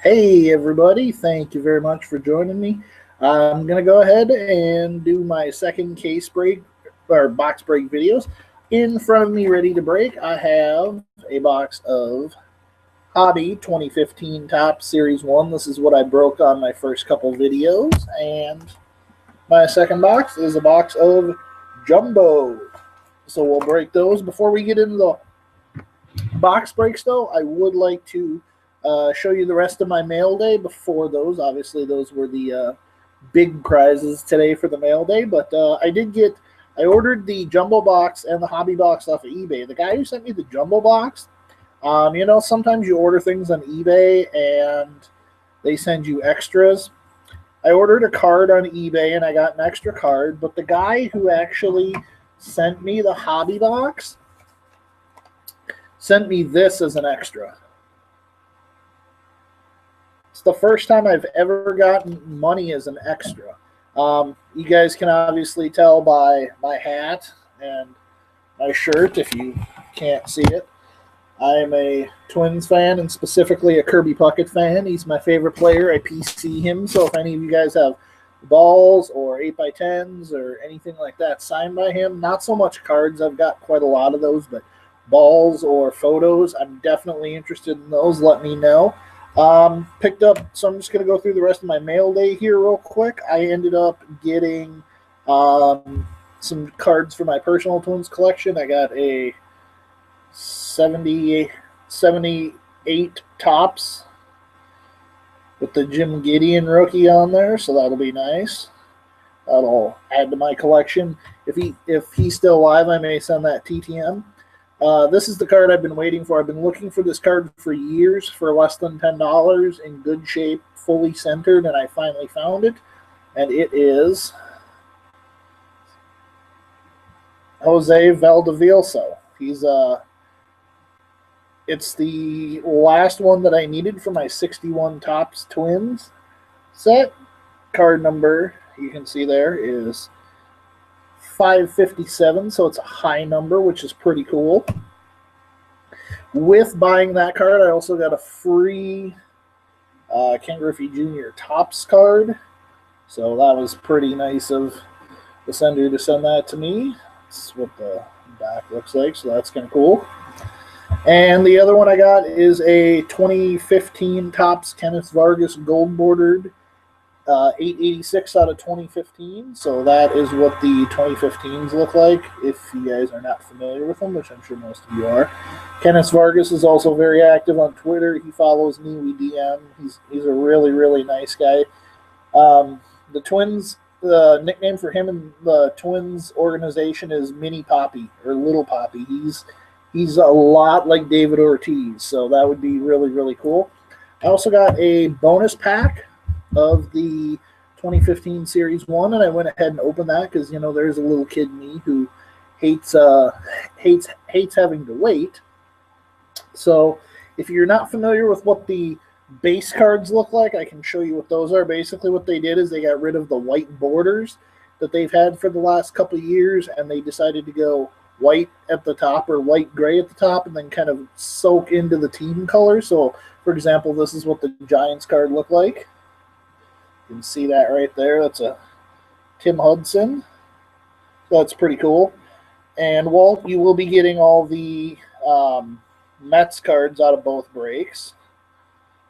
Hey everybody, thank you very much for joining me. I'm going to go ahead and do my second case break or box break videos. In front of me, ready to break, I have a box of Hobby 2015 Topps Series 1. This is what I broke on my first couple videos. And my second box is a box of Jumbo. So we'll break those. Before we get into the box breaks, though, I would like to show you the rest of my mail day before those. Obviously, those were the big prizes today for the mail day, but I ordered the jumbo box and the hobby box off of eBay. The guy who sent me the jumbo box, sometimes you order things on eBay and they send you extras. I ordered a card on eBay and I got an extra card, but the guy who actually sent me the hobby box sent me this as an extra. It's the first time I've ever gotten money as an extra. You guys can obviously tell by my hat and my shirt if you can't see it. I'm a Twins fan and specifically a Kirby Puckett fan. He's my favorite player. I PC him, so if any of you guys have balls or 8x10s or anything like that signed by him, not so much cards. I've got quite a lot of those, but balls or photos, I'm definitely interested in those. Let me know. Picked up, so I'm just going to go through the rest of my mail day here real quick. I ended up getting some cards for my personal Twins collection. I got a 78 Topps with the Jim Gideon rookie on there, so that'll be nice. That'll add to my collection. If he's still alive, I may send that TTM. This is the card I've been waiting for. I've been looking for this card for years for less than $10 in good shape, fully centered, and I finally found it. And it is Jose Valdivieso. It's the last one that I needed for my 61 Topps Twins set. Card number, you can see there, is 557, so it's a high number, which is pretty cool. With buying that card, I also got a free Ken Griffey Jr. Topps card, so that was pretty nice of the sender to send that to me. That's what the back looks like, so that's kind of cool. And the other one I got is a 2015 Topps Kenneth Vargas gold bordered 886 out of 2015. So that is what the 2015s look like, if you guys are not familiar with them, which I'm sure most of you are. Kenneth Vargas is also very active on Twitter. He follows me. We DM. He's a really, really nice guy. The Twins, the nickname for him in the Twins organization is Mini Poppy or Little Poppy. He's a lot like David Ortiz, so that would be really, really cool. I also got a bonus pack of the 2015 Series 1, and I went ahead and opened that because, there's a little kid in me who hates having to wait. So if you're not familiar with what the base cards look like, I can show you what those are. Basically what they did is they got rid of the white borders that they've had for the last couple of years, and they decided to go white at the top or white gray at the top and then kind of soak into the team color. So for example, this is what the Giants card looked like. You can see that right there. That's a Tim Hudson. So that's pretty cool. And Walt, you will be getting all the Mets cards out of both breaks.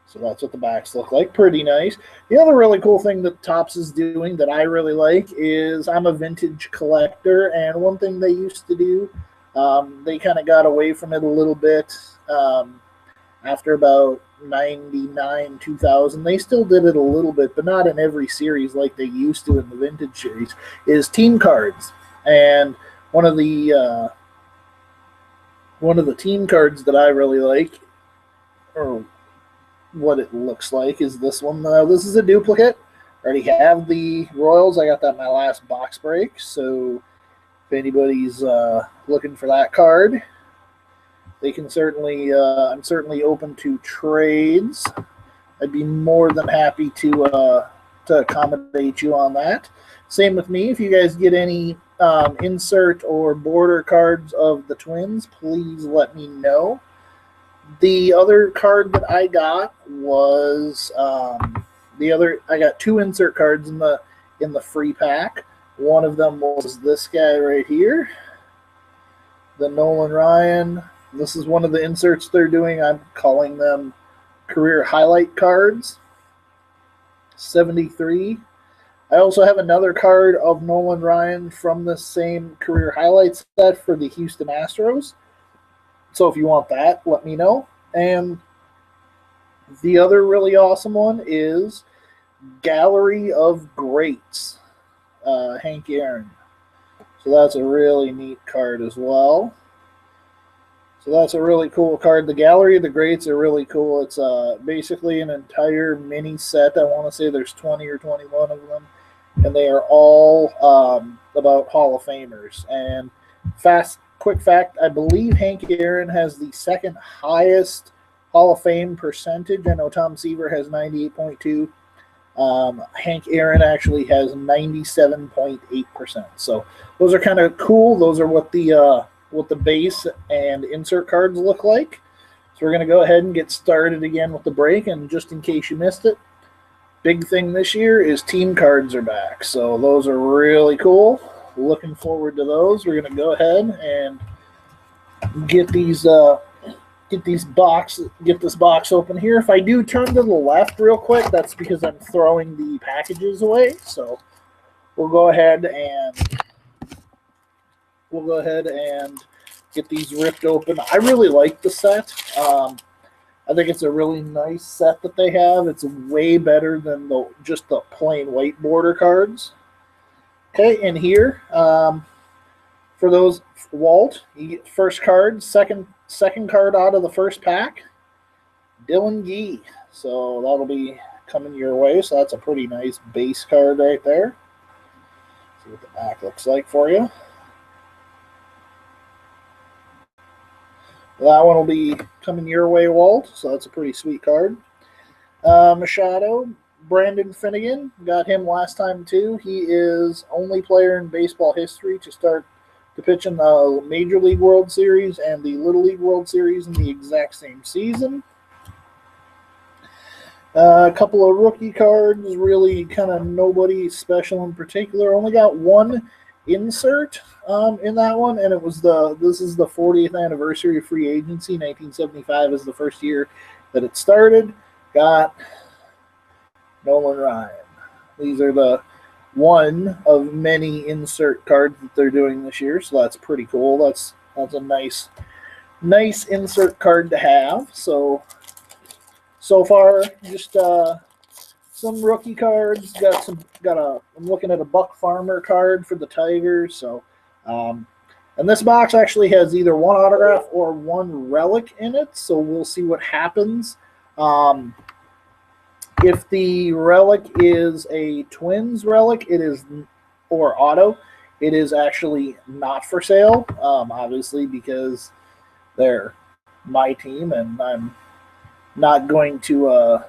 So that's what the backs look like. Pretty nice. The other really cool thing that Topps is doing that I really like is I'm a vintage collector, and one thing they used to do, they kind of got away from it a little bit after about 99, 2000. They still did it a little bit, but not in every series like they used to in the vintage series, is team cards. And one of the team cards that I really like, or what it looks like, is this one. This is a duplicate. I already have the Royals. I got that in my last box break, so if anybody's looking for that card, they can certainly, I'm certainly open to trades. I'd be more than happy to accommodate you on that. Same with me. If you guys get any insert or border cards of the Twins, please let me know. The other card that I got was the other. I got 2 insert cards in the free pack. One of them was this guy right here, the Nolan Ryan. This is one of the inserts they're doing. I'm calling them career highlight cards. 73. I also have another card of Nolan Ryan from the same career highlights set for the Houston Astros. So if you want that, let me know. And the other really awesome one is Gallery of Greats, Hank Aaron. So that's a really neat card as well. So that's a really cool card. The Gallery of the Greats are really cool. It's basically an entire mini set. I want to say there's 20 or 21 of them. And they are all about Hall of Famers. And quick fact, I believe Hank Aaron has the second highest Hall of Fame percentage. I know Tom Seaver has 98.2. Hank Aaron actually has 97.8%. So those are kind of cool. Those are what the base and insert cards look like. So we're going to go ahead and get started again with the break. And just in case you missed it, big thing this year is team cards are back. So those are really cool. Looking forward to those. We're going to go ahead and get this box open here. If I do turn to the left real quick, that's because I'm throwing the packages away. So we'll go ahead and get these ripped open. I really like the set. I think it's a really nice set that they have. It's way better than just the plain white border cards. Okay, and here, for those, Walt, you get first card, second card out of the first pack, Dylan Gee. So that'll be coming your way. So that's a pretty nice base card right there. See what the back looks like for you. That one will be coming your way, Walt. So that's a pretty sweet card. Machado, Brandon Finnegan. Got him last time too. He is only player in baseball history to pitch in the Major League World Series and the Little League World Series in the exact same season. A couple of rookie cards, really kind of nobody special in particular. Only got one insert in that one, and this is the 40th anniversary of free agency. 1975 is the first year that it started. Got Nolan Ryan. These are the one of many insert cards that they're doing this year, so that's pretty cool. That's a nice insert card to have. So far, just some rookie cards. I'm looking at a Buck Farmer card for the Tigers. So, and this box actually has either one autograph or one relic in it. So we'll see what happens. If the relic is a Twins relic, or auto, it is actually not for sale. Obviously, because they're my team, and I'm not going to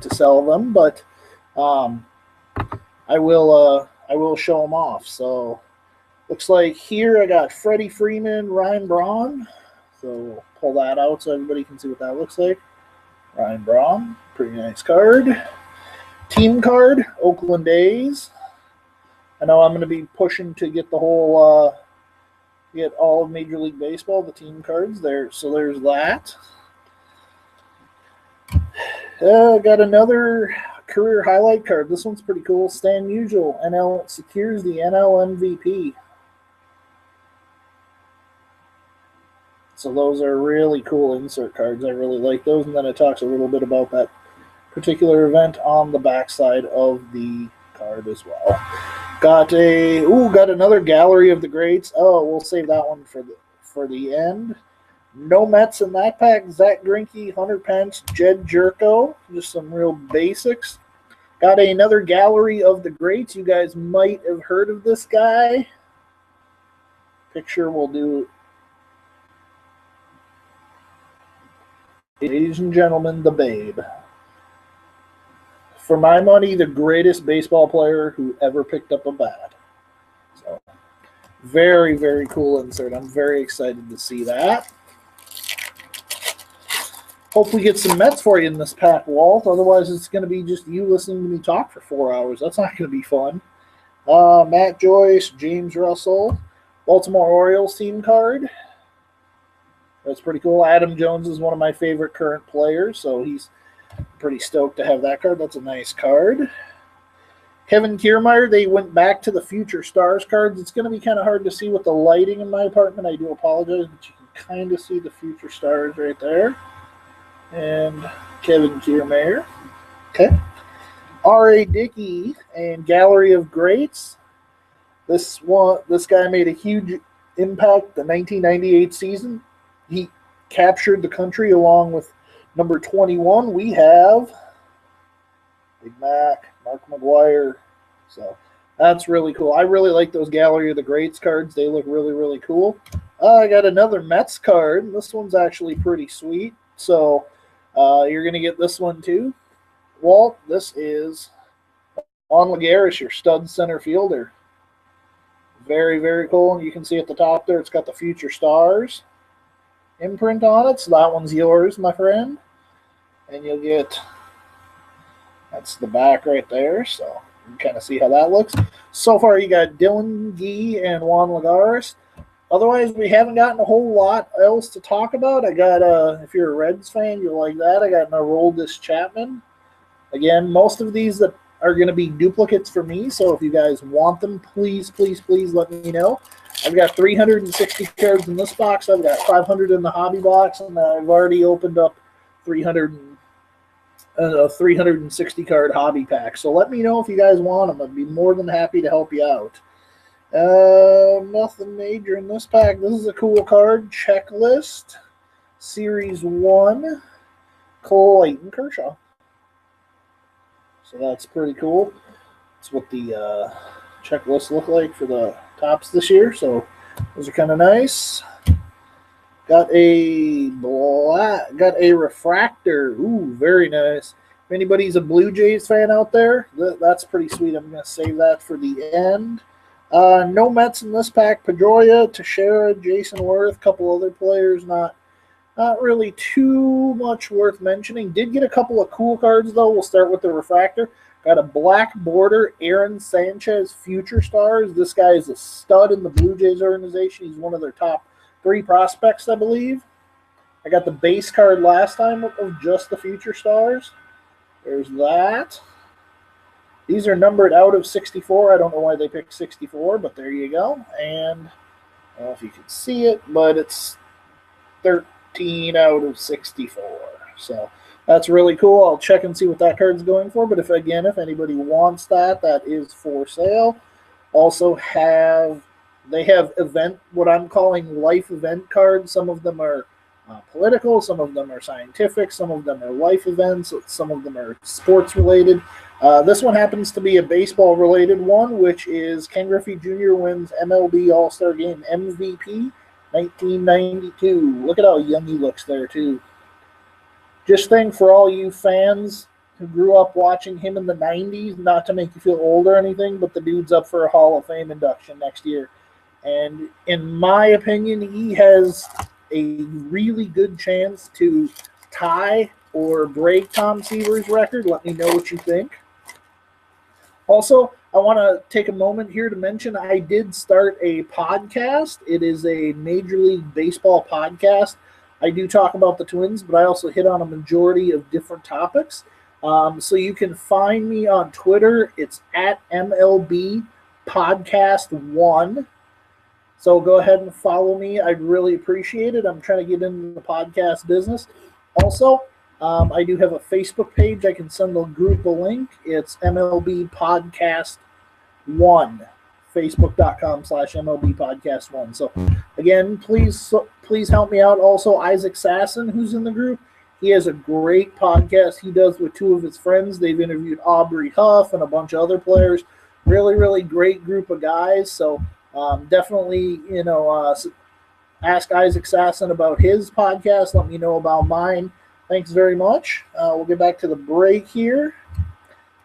sell them, but I will show them off. So looks like here I got Freddie Freeman, Ryan Braun. So we'll pull that out so everybody can see what that looks like. Ryan Braun, pretty nice card. Team card, Oakland A's. I know I'm going to be pushing to get get all of Major League Baseball, the team cards there. So there's that. Got another career highlight card. This one's pretty cool. Stan Musial, NL secures the NL MVP. So those are really cool insert cards. I really like those. And then it talks a little bit about that particular event on the backside of the card as well. Got another Gallery of the Greats. Oh, we'll save that one for the end. No Mets in that pack. Zach Greinke, Hunter Pence, Jed Jerko. Just some real basics. Got another Gallery of the Greats. You guys might have heard of this guy. Picture will do. Ladies and gentlemen, the Babe. For my money, the greatest baseball player who ever picked up a bat. So, very, very cool insert. I'm very excited to see that. Hope we get some Mets for you in this pack, Walt. Otherwise, it's going to be just you listening to me talk for 4 hours. That's not going to be fun. Matt Joyce, James Russell, Baltimore Orioles team card. That's pretty cool. Adam Jones is one of my favorite current players, so he's pretty stoked to have that card. That's a nice card. Kevin Kiermaier, they went back to the Future Stars cards. It's going to be kind of hard to see with the lighting in my apartment. I do apologize, but you can kind of see the Future Stars right there. And Kevin Kiermaier. Okay. R.A. Dickey and Gallery of Greats. This guy made a huge impact the 1998 season. He captured the country along with number 21. We have Big Mac, Mark McGwire. So that's really cool. I really like those Gallery of the Greats cards. They look really, really cool. I got another Mets card. This one's actually pretty sweet. So you're going to get this one too. Walt, this is Juan Lagares, your stud center fielder. Very, very cool. And you can see at the top there, it's got the Future Stars imprint on it. So that one's yours, my friend. And you'll get, that's the back right there. So you can kind of see how that looks. So far, you got Dylan Gee and Juan Lagares. Otherwise, we haven't gotten a whole lot else to talk about. I got, if you're a Reds fan, you'll like that. I got an Aroldis Chapman. Again, most of these that are going to be duplicates for me, so if you guys want them, please, please, please let me know. I've got 360 cards in this box. I've got 500 in the hobby box, and I've already opened up 360 card hobby pack. So let me know if you guys want them. I'd be more than happy to help you out. Nothing major in this pack. This is a cool card. Checklist. Series 1. Clayton Kershaw. So that's pretty cool. That's what the checklist look like for the tops this year. So those are kind of nice. Got a refractor. Ooh, very nice. If anybody's a Blue Jays fan out there, that's pretty sweet. I'm going to save that for the end. No Mets in this pack. Pedroia, Teixeira, Jason Worth, a couple other players. Not really too much worth mentioning. Did get a couple of cool cards, though. We'll start with the refractor. Got a black border Aaron Sanchez Future Stars. This guy is a stud in the Blue Jays organization. He's one of their top 3 prospects, I believe. I got the base card last time of just the Future Stars. There's that. These are numbered out of 64. I don't know why they picked 64, but there you go. And I don't know if you can see it, but it's 13 out of 64. So that's really cool. I'll check and see what that card's going for. But if anybody wants that, that is for sale. Also they have event, what I'm calling life event cards. Some of them are political, some of them are scientific, some of them are life events, some of them are sports related. This one happens to be a baseball related one, which is Ken Griffey Jr. wins MLB All-Star Game MVP 1992. Look at how young he looks there too. Just think, for all you fans who grew up watching him in the 90s, not to make you feel old or anything, but the dude's up for a Hall of Fame induction next year. And in my opinion, he has a really good chance to tie or break Tom Seaver's record. Let me know what you think. Also, I want to take a moment here to mention I did start a podcast. It is a Major League Baseball podcast. I do talk about the Twins, but I also hit on a majority of different topics. So you can find me on Twitter. It's at MLB Podcast 1. So go ahead and follow me. I'd really appreciate it. I'm trying to get into the podcast business. Also, I do have a Facebook page. I can send the group a link. It's MLB Podcast 1. Facebook.com/MLB Podcast 1. So again, please help me out. Also, Isaac Sasson, who's in the group, he has a great podcast he does with 2 of his friends. They've interviewed Aubrey Huff and a bunch of other players. Really, really great group of guys. So definitely, ask Isaac Sasson about his podcast. Let me know about mine. Thanks very much. We'll get back to the break here.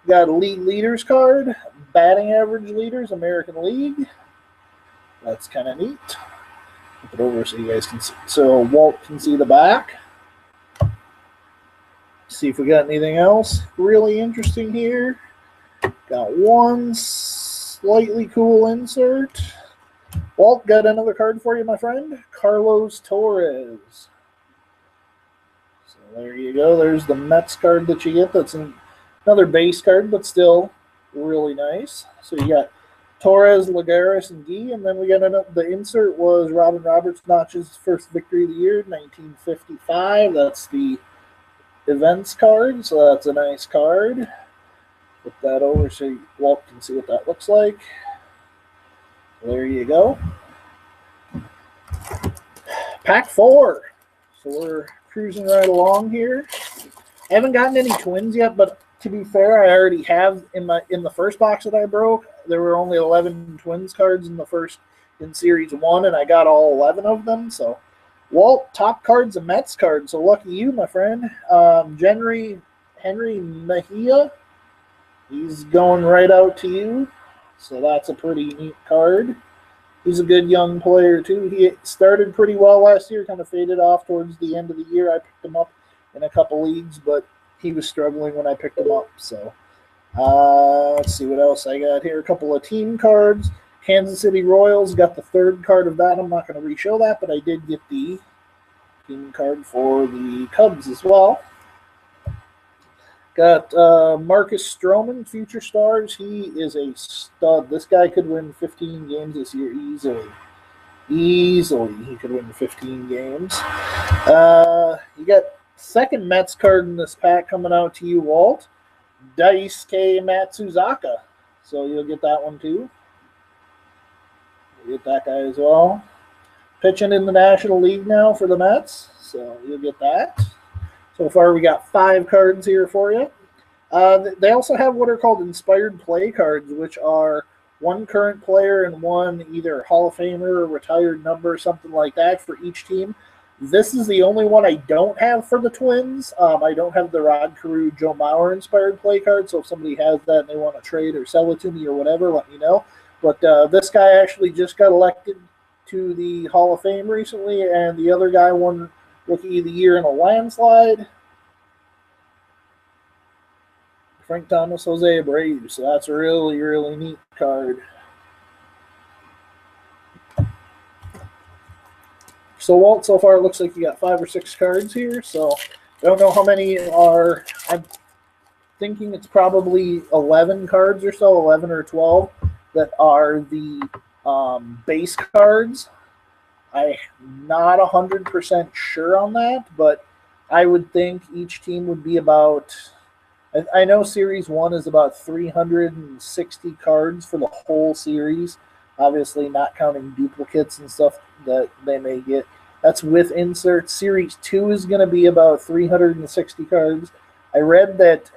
We got a league leaders card, batting average leaders, American League. That's kind of neat. Flip it over so you guys can see. So Walt can see the back. See if we got anything else really interesting here. Got one slightly cool insert. Walt, got another card for you, my friend. Carlos Torres. So there you go. There's the Mets card that you get. That's another base card, but still really nice. So you got Torres, Lagares, and Gee, and then we got the insert was Robin Roberts Notch's first victory of the year, 1955. That's the events card, so that's a nice card. Put that over so Walt can see what that looks like. There you go. Pack 4. So we're cruising right along here. I haven't gotten any twins yet, but to be fair, I already have in the first box that I broke. There were only 11 twins cards in Series 1, and I got all 11 of them. So Walt, top card's a Mets card, so lucky you, my friend. Henry Mejia, he's going right out to you. So that's a pretty neat card. He's a good young player, too. He started pretty well last year, kind of faded off towards the end of the year. I picked him up in a couple leagues, but he was struggling when I picked him up. So let's see what else I got here. A couple of team cards. Kansas City Royals, got the third card of that. I'm not going to re-show that, but I did get the team card for the Cubs as well. Got Marcus Stroman, Future Stars. He is a stud. This guy could win 15 games this year easily. Easily, he could win 15 games. You got second Mets card in this pack coming out to you, Walt. Daisuke Matsuzaka. So you'll get that one too. You'll get that guy as well. Pitching in the National League now for the Mets. So you'll get that. So far, we got 5 cards here for you. They also have what are called inspired play cards, which are one current player and one either Hall of Famer or retired number or something like that for each team. This is the only one I don't have for the Twins. I don't have the Rod Carew, Joe Mauer inspired play card, so if somebody has that and they want to trade or sell it to me or whatever, let me know. But this guy actually just got elected to the Hall of Fame recently, and the other guy won Rookie of the Year in a landslide. Frank Thomas, Jose Abreu. So that's a really, really neat card. So Walt, so far it looks like you got 5 or 6 cards here. So I don't know how many are. I'm thinking it's probably 11 cards or so, 11 or 12 that are the base cards. I'm not 100% sure on that, but I would think each team would be about. I know Series 1 is about 360 cards for the whole series. Obviously, not counting duplicates and stuff that they may get. That's with inserts. Series 2 is going to be about 360 cards. I read that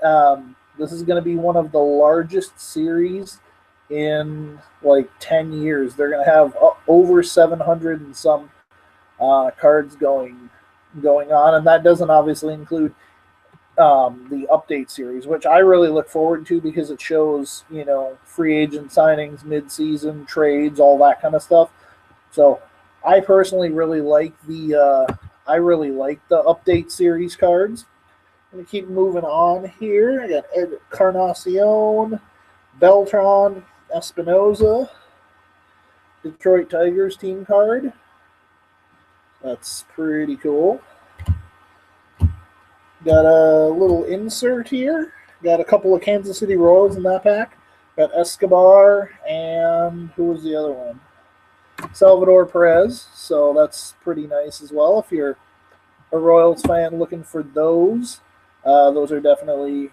this is going to be one of the largest series in like 10 years. They're going to have over 700 and some cards going on, and that doesn't obviously include the update series, which I really look forward to because it shows, free agent signings, mid-season trades, all that kind of stuff. So I personally really like the update series cards. I'm gonna keep moving on here. I got Encarnacion, Beltran, Espinoza, Detroit Tigers team card. That's pretty cool. Got a little insert here. Got a couple of Kansas City Royals in that pack. Got Escobar and who was the other one? Salvador Perez. So that's pretty nice as well. If you're a Royals fan looking for those are definitely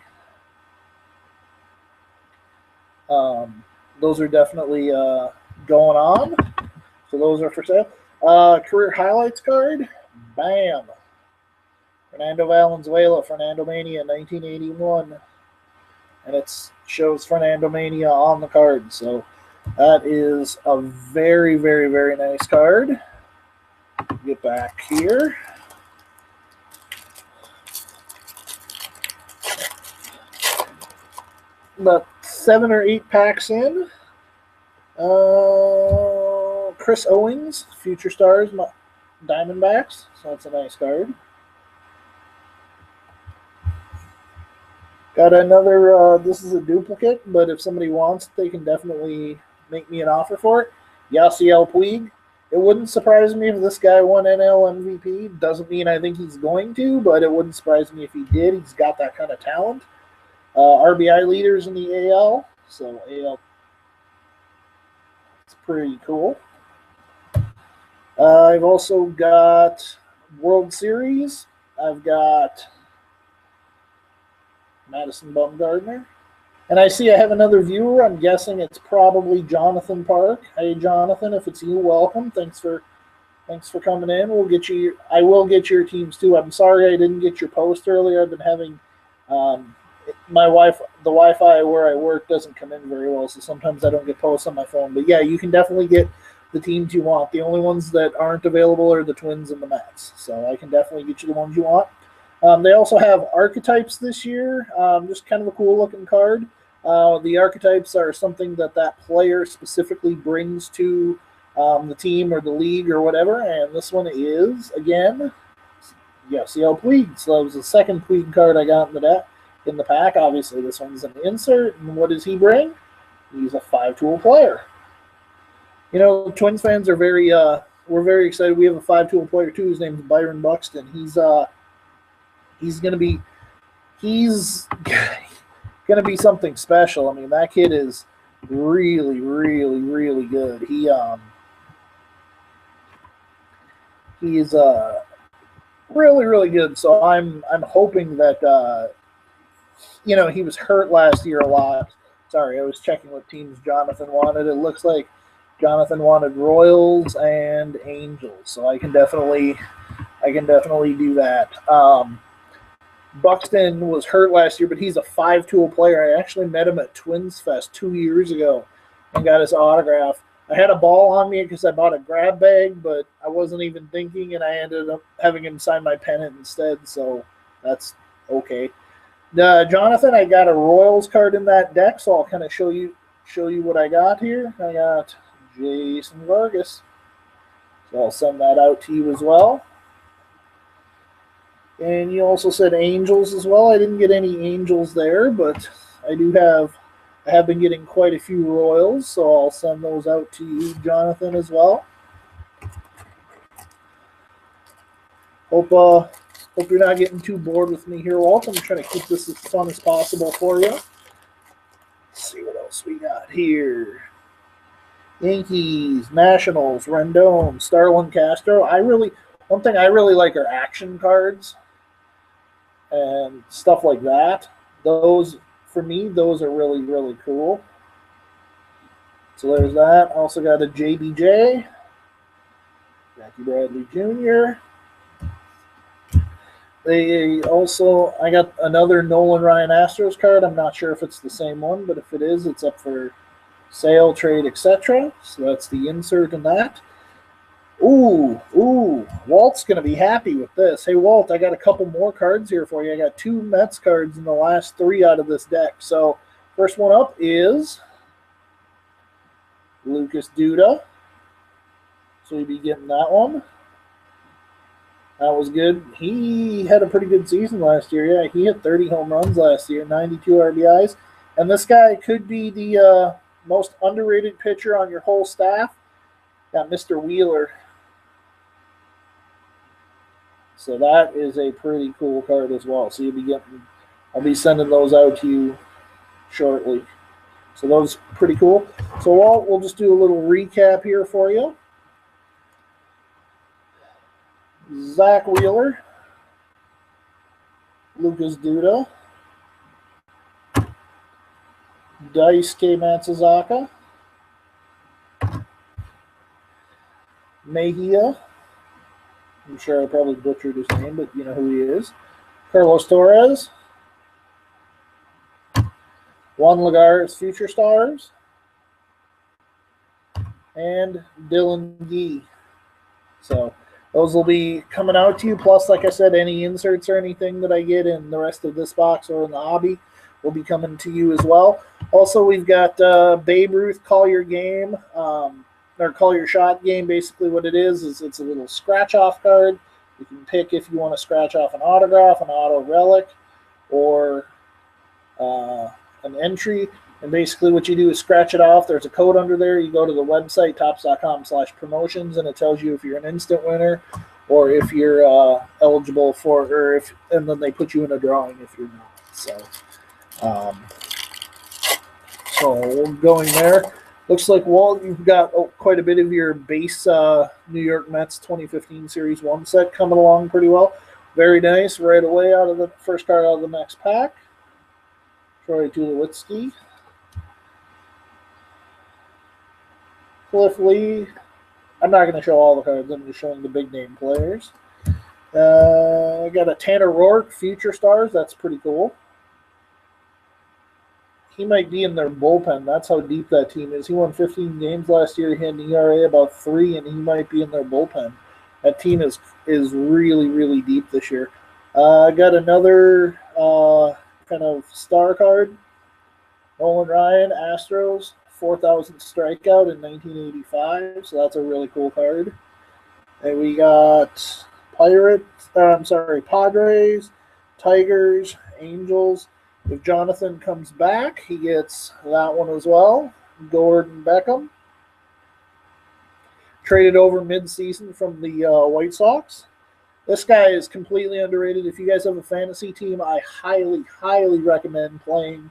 going on. So those are for sale. Career highlights card. Bam. Fernando Valenzuela, Fernando Mania, 1981. And it shows Fernando Mania on the card. So that is a very, very, very nice card. Get back here. About 7 or 8 packs in. Chris Owings, Future Stars, Diamondbacks. So that's a nice card. Got another, this is a duplicate, but if somebody wants it, they can definitely make me an offer for it. Yasiel Puig. It wouldn't surprise me if this guy won NL MVP. Doesn't mean I think he's going to, but it wouldn't surprise me if he did. He's got that kind of talent. RBI leaders in the AL, so AL, it's pretty cool. I've also got World Series. I've got Madison Bumgarner. And I see I have another viewer. I'm guessing it's probably Jonathan Park. Hey, Jonathan, if it's you, welcome. Thanks for coming in. We'll get you. I will get your teams too. I'm sorry I didn't get your post earlier. I've been having my the Wi-Fi where I work doesn't come in very well, so sometimes I don't get posts on my phone. But yeah, you can definitely get the teams you want. The only ones that aren't available are the Twins and the Mets. So I can definitely get you the ones you want. They also have archetypes this year, just kind of a cool looking card. The archetypes are something that player specifically brings to the team or the league or whatever. And this one is, again, Yasiel Puig. So that was the second Puig card I got in the pack. Obviously, this one's an insert. And what does he bring? He's a 5-tool player. You know, Twins fans are we're very excited. We have a 5-tool player too. His name is Byron Buxton. He's gonna be something special. I mean, that kid is really, really, really good. He is really, really good. So I'm hoping that he was hurt last year a lot. Sorry, I was checking what teams Jonathan wanted. It looks like Jonathan wanted Royals and Angels, so I can definitely do that. Buxton was hurt last year, but he's a 5-tool player. I actually met him at Twins Fest 2 years ago and got his autograph. I had a ball on me because I bought a grab bag, but I wasn't even thinking, and I ended up having him sign my pennant instead, so that's okay. Jonathan, I got a Royals card in that deck, so I'll kind of show you what I got here. I got Jason Vargas, so I'll send that out to you as well. And you also said Angels as well. I didn't get any Angels there, but I have been getting quite a few Royals, so I'll send those out to you, Jonathan, as well. Hope you're not getting too bored with me here, Walt. I'm trying to keep this as fun as possible for you. Let's see what else we got here. Yankees, Nationals, Rendon, Starlin Castro. One thing I really like are action cards and stuff like that. Those, for me, those are really, really cool. So there's that. Also got a JBJ, Jackie Bradley Jr. I got another Nolan Ryan Astros card. I'm not sure if it's the same one, but if it is, it's up for sale, trade, etc. So that's the insert in that. Ooh, Walt's going to be happy with this. Hey, Walt, I got a couple more cards here for you. I got 2 Mets cards in the last 3 out of this deck. So first one up is Lucas Duda. So you'll be getting that one. That was good. He had a pretty good season last year. Yeah, he hit 30 home runs last year, 92 RBIs. And this guy could be the most underrated pitcher on your whole staff. Got Mr. Wheeler. So that is a pretty cool card as well. So I'll be sending those out to you shortly. So those are pretty cool. So we'll just do a little recap here for you. Zach Wheeler, Lucas Duda, Daisuke Matsuzaka, Mejia. I'm sure I probably butchered his name, but you know who he is. Carlos Torres, Juan Lagares Future Stars, and Dylan Gee. So those will be coming out to you. Plus, like I said, any inserts or anything that I get in the rest of this box or in the hobby will be coming to you as well. Also, we've got Babe Ruth Call Your Game, or Call Your Shot game. Basically what it is it's a little scratch-off card. You can pick if you want to scratch off an autograph, an auto relic, or an entry, and basically what you do is scratch it off. There's a code under there. You go to the website, topps.com/promotions, and it tells you if you're an instant winner or if you're eligible for, and then they put you in a drawing if you're not. So going there. Looks like, Walt, you've got quite a bit of your base New York Mets 2015 Series 1 set coming along pretty well. Very nice. Right away out of the first card out of the next pack. Troy Tulowitzki. Cliff Lee. I'm not going to show all the cards. I'm just showing the big name players. I got a Tanner Roark, Future Stars. That's pretty cool. He might be in their bullpen. That's how deep that team is. He won 15 games last year. He had an ERA about 3, and he might be in their bullpen. That team is really, really deep this year. I got another kind of star card. Nolan Ryan, Astros, 4,000 strikeout in 1985. So that's a really cool card. And we got Padres, Tigers, Angels. If Jonathan comes back, he gets that one as well. Gordon Beckham. Traded over mid-season from the White Sox. This guy is completely underrated. If you guys have a fantasy team, I highly, highly recommend playing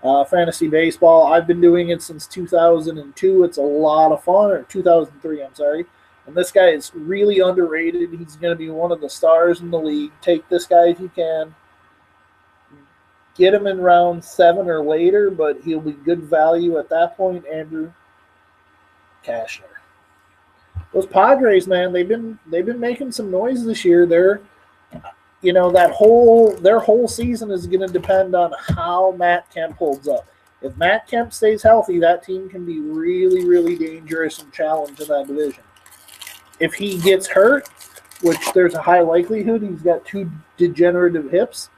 fantasy baseball. I've been doing it since 2002. It's a lot of fun. Or 2003, I'm sorry. And this guy is really underrated. He's going to be one of the stars in the league. Take this guy if you can. Get him in round 7 or later, but he'll be good value at that point. Andrew Cashner. Those Padres, man, they've been making some noise this year. They're, their whole season is going to depend on how Matt Kemp holds up. If Matt Kemp stays healthy, that team can be really, really dangerous and challenge in that division. If he gets hurt, which there's a high likelihood, he's got 2 degenerative hips.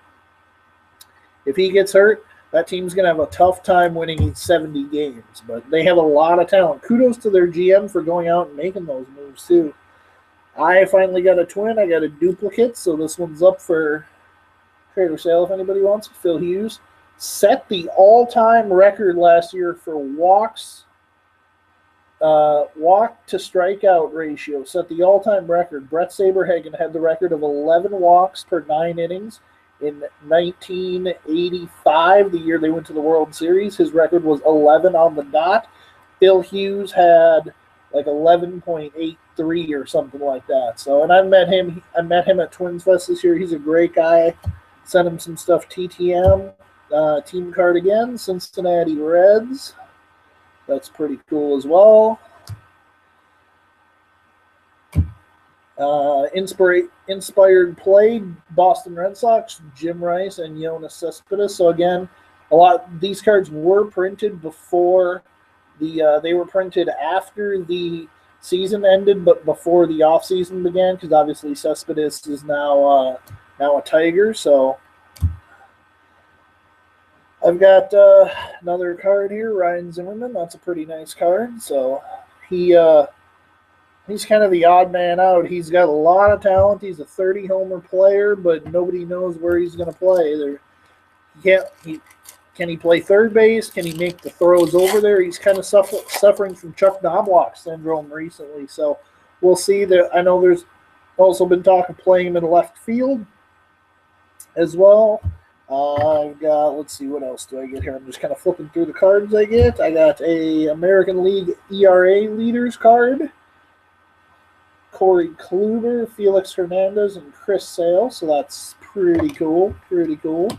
If he gets hurt, that team's going to have a tough time winning 70 games. But they have a lot of talent. Kudos to their GM for going out and making those moves, too. I finally got a twin. I got a duplicate, so this one's up for trade or sale if anybody wants. Phil Hughes set the all-time record last year for walks, walk to strikeout ratio. Set the all-time record. Brett Saberhagen had the record of 11 walks per 9 innings. In 1985, the year they went to the World Series, his record was 11 on the dot. Phil Hughes had like 11.83 or something like that. So, and I met him at Twins Fest this year. He's a great guy. Sent him some stuff. TTM team card again. Cincinnati Reds. That's pretty cool as well. Inspired play, Boston Red Sox, Jim Rice and Jonas Cespedes. So again, these cards were printed before they were printed after the season ended, but before the off season began, because obviously Cespedes is now a Tiger. So I've got another card here, Ryan Zimmerman. That's a pretty nice card. So he's kind of the odd man out. He's got a lot of talent. He's a 30-homer player, but nobody knows where he's going to play. Can he play third base? Can he make the throws over there? He's kind of suffering from Chuck Knobloch syndrome recently, so we'll see. I know there's also been talk of playing him in left field as well. I've got, let's see, what else do I get here? I'm just kind of flipping through the cards I get. I got a American League ERA leaders card. Corey Kluber, Felix Hernandez, and Chris Sale. So that's pretty cool. Pretty cool.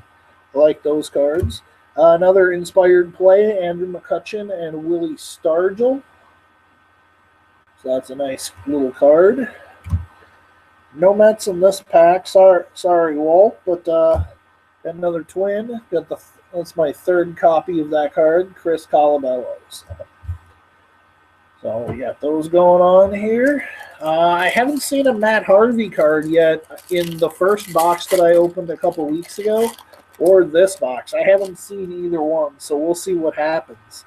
I like those cards. Another inspired play, Andrew McCutchen and Willie Stargell. So that's a nice little card. No Mets in this pack. Sorry, Walt, but got another twin. That's my 3rd copy of that card, Chris Colabello. So we got those going on here. I haven't seen a Matt Harvey card yet in the first box that I opened a couple weeks ago, or this box. I haven't seen either one, so we'll see what happens.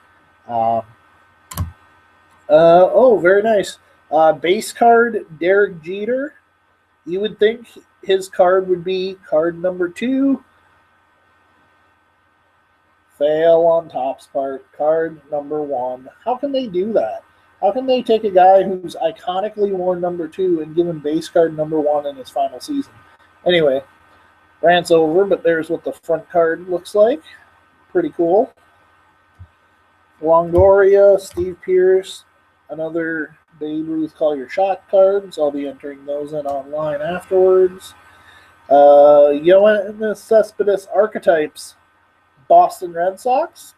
Oh, very nice. Base card, Derek Jeter. You would think his card would be card number 2. Fail on Topps part, card number 1. How can they do that? How can they take a guy who's iconically worn number 2 and give him base card number 1 in his final season? Anyway, rant's over, but there's what the front card looks like. Pretty cool. Longoria, Steve Pearce, another Babe Ruth Call Your Shot cards. I'll be entering those in online afterwards. Yoenis Cespedes Archetypes, Boston Red Sox.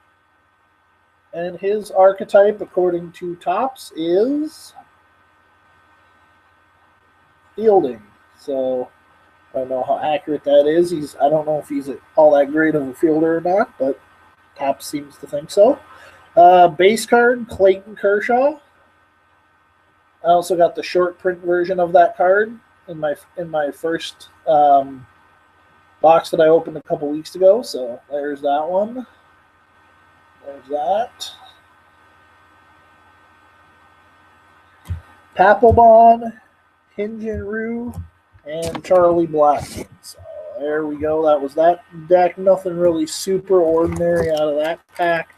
And his archetype, according to Topps, is fielding. So I don't know how accurate that is. I don't know if he's all that great of a fielder or not, but Topps seems to think so. Base card, Clayton Kershaw. I also got the short print version of that card in my first box that I opened a couple weeks ago. So there's that one. There's that. Papelbon, Hyun-Jin Ryu, and Charlie Blackmon. So there we go. That was that deck. Nothing really super ordinary out of that pack.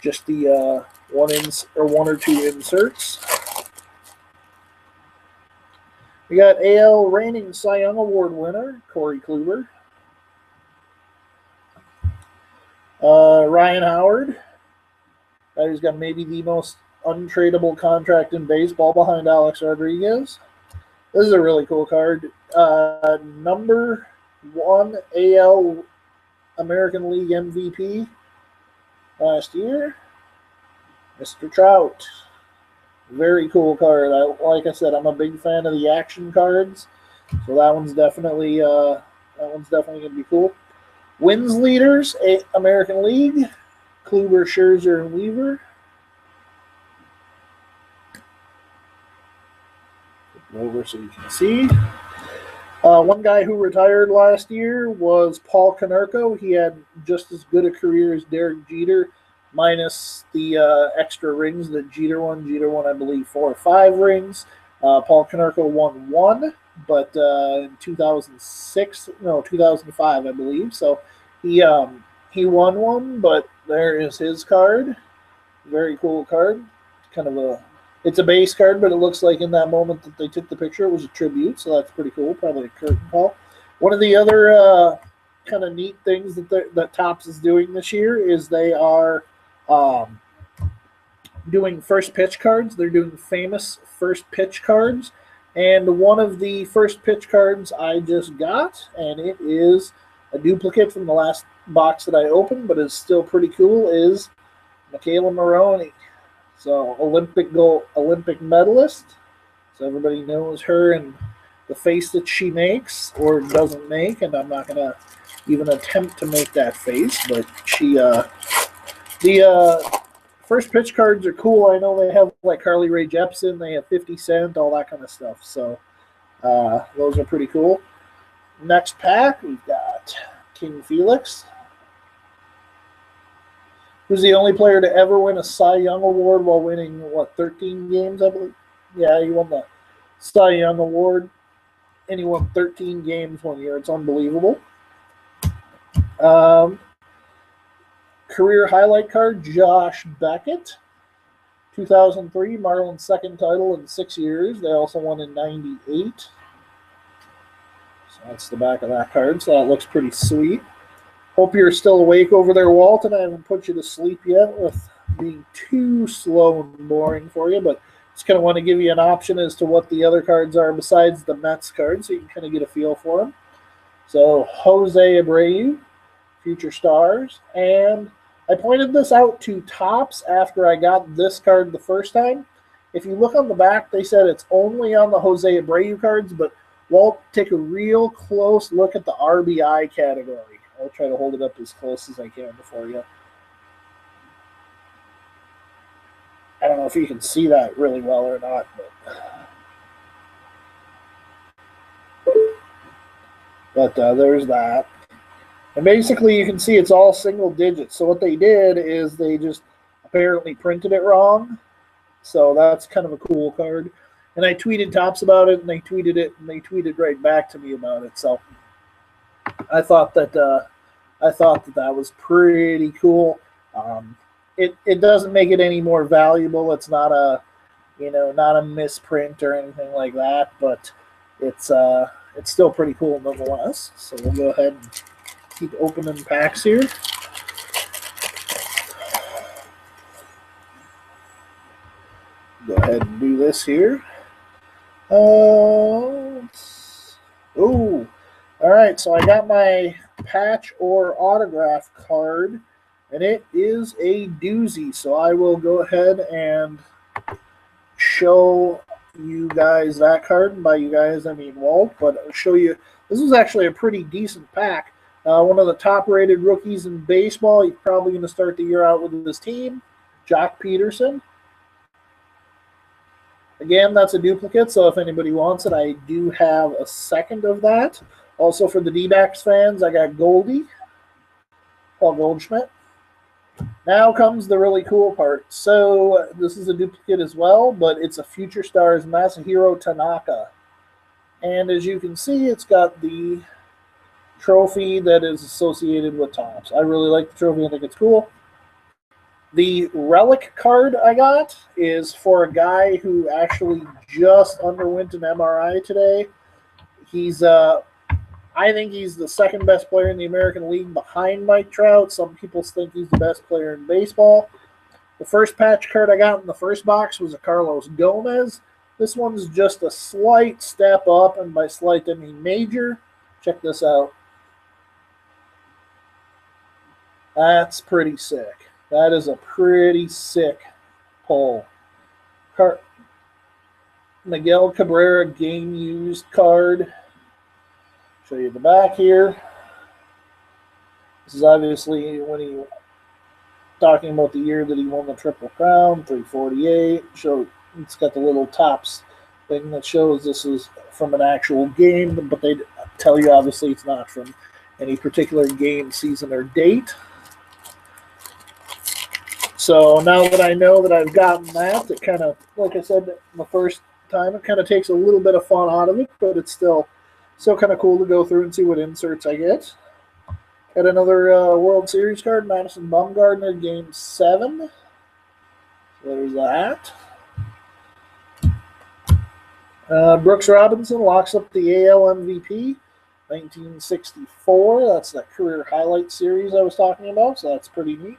Just the one or two inserts. We got AL reigning Cy Young Award winner Corey Kluber. Ryan Howard, guy who's got maybe the most untradeable contract in baseball behind Alex Rodriguez. This is a really cool card. Number 1 AL American League MVP last year, Mr. Trout. Very cool card. Like I said, I'm a big fan of the action cards, so that one's definitely going to be cool. Wins leaders, American League, Kluber, Scherzer, and Weaver. Over so you can see. One guy who retired last year was Paul Konerko. He had just as good a career as Derek Jeter, minus the extra rings that Jeter won. Jeter won, I believe, 4 or 5 rings. Paul Konerko won 1, but in 2005, I believe. So he won 1, but there is his card. Very cool card. It's a base card, but it looks like in that moment that they took the picture, it was a tribute, so that's pretty cool. Probably a curtain call. One of the other kind of neat things that Topps is doing this year is they are doing first pitch cards. They're doing famous first pitch cards, and one of the first pitch cards I just got, and it is a duplicate from the last box that I opened, but it's still pretty cool, is Michaela Maroney. So Olympic medalist. So everybody knows her and the face that she makes or doesn't make, and I'm not gonna even attempt to make that face. But the first pitch cards are cool. I know they have like Carly Rae Jepsen, they have 50 Cent, all that kind of stuff. So those are pretty cool. Next pack, we've got King Felix, who's the only player to ever win a Cy Young Award while winning, 13 games, I believe? Yeah, he won the Cy Young Award, and he won 13 games one year. It's unbelievable. Career highlight card, Josh Beckett. 2003, Marlins' second title in 6 years. They also won in 98. So that's the back of that card, so that looks pretty sweet. Hope you're still awake over there, Walton. I haven't put you to sleep yet with being too slow and boring for you, but just kind of want to give you an option as to what the other cards are besides the Mets card, so you can kind of get a feel for them. So Jose Abreu, Future Stars, and I pointed this out to Topps after I got this card the first time. If you look on the back, they said it's only on the Jose Abreu cards, but Walt, take a real close look at the RBI category. I'll try to hold it up as close as I can for you. I don't know if you can see that really well or not, but there's that. And basically you can see it's all single digits. So what they did is they just apparently printed it wrong. So that's kind of a cool card. And I tweeted Topps about it, and they tweeted it, and they tweeted right back to me about it. So I thought that that was pretty cool. It doesn't make it any more valuable. It's not a not a misprint or anything like that, but it's still pretty cool nonetheless. So we'll go ahead and keep opening packs here. Go ahead and do this here. Oh, all right. So I got my patch or autograph card, and it is a doozy. So I will go ahead and show you guys that card. And by you guys, I mean Walt, but I'll show you. This is actually a pretty decent pack. One of the top-rated rookies in baseball. He's probably going to start the year out with his team, Jock Peterson. Again, that's a duplicate, so if anybody wants it, I do have a second of that. Also, for the D-backs fans, I got Goldie, Paul Goldschmidt. Now comes the really cool part. So this is a duplicate as well, but it's a Future Stars Masahiro Tanaka. And as you can see, it's got the trophy that is associated with Topps. I really like the trophy. I think it's cool. The relic card I got is for a guy who actually just underwent an MRI today. He's I think he's the second best player in the American League behind Mike Trout. Some people think he's the best player in baseball. The first patch card I got in the first box was a Carlos Gomez. This one's just a slight step up, and by slight I mean major. Check this out. That's pretty sick. That is a pretty sick pull. Miguel Cabrera game used card. Show you the back here. This is obviously when he talking about the year that he won the Triple Crown, 348. It's got the little Topps thing that shows this is from an actual game, but they tell you obviously it's not from any particular game, season, or date. So now that I know that I've gotten that, it kind of, like I said the first time, it kind of takes a little bit of fun out of it, but it's still kind of cool to go through and see what inserts I get. Got another World Series card, Madison Bumgarner, Game 7. So there's that. Brooks Robinson locks up the AL MVP, 1964. That's that career highlight series I was talking about, so that's pretty neat.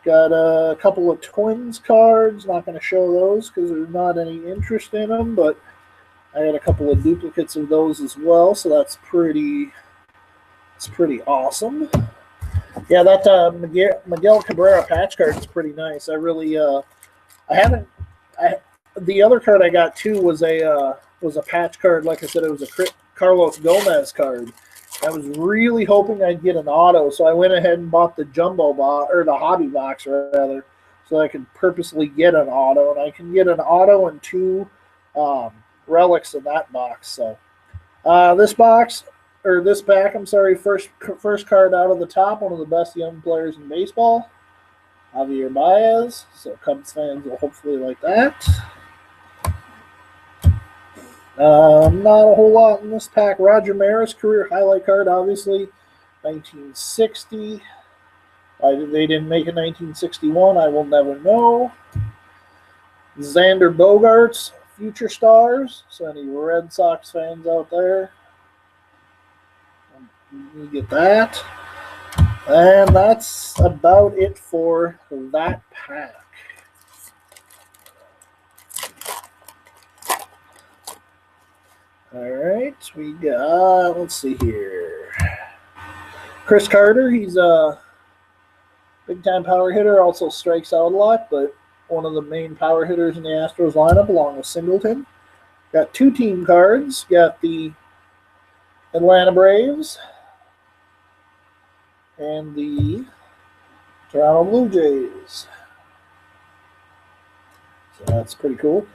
Got a couple of Twins cards. Not going to show those because there's not any interest in them, but I got a couple of duplicates of those as well, so that's pretty awesome. Yeah, that Miguel Cabrera patch card is pretty nice. I really the other card I got too was a patch card. Like I said, it was a Carlos Gomez card. I was really hoping I'd get an auto, so I went ahead and bought the jumbo box, or the hobby box rather, so I could purposely get an auto, and I can get an auto and two relics in that box. So this pack, I'm sorry, first card out of the top, one of the best young players in baseball, Javier Baez. So Cubs fans will hopefully like that. Not a whole lot in this pack. Roger Maris career highlight card, obviously, 1960. Why they didn't make it 1961, I will never know. Xander Bogaerts, Future Stars. So any Red Sox fans out there, you get that. And that's about it for that pack. All right, we got, let's see here. Chris Carter, he's a big-time power hitter, also strikes out a lot, but one of the main power hitters in the Astros lineup, along with Singleton. Got two team cards. Got the Atlanta Braves and the Toronto Blue Jays. So that's pretty cool.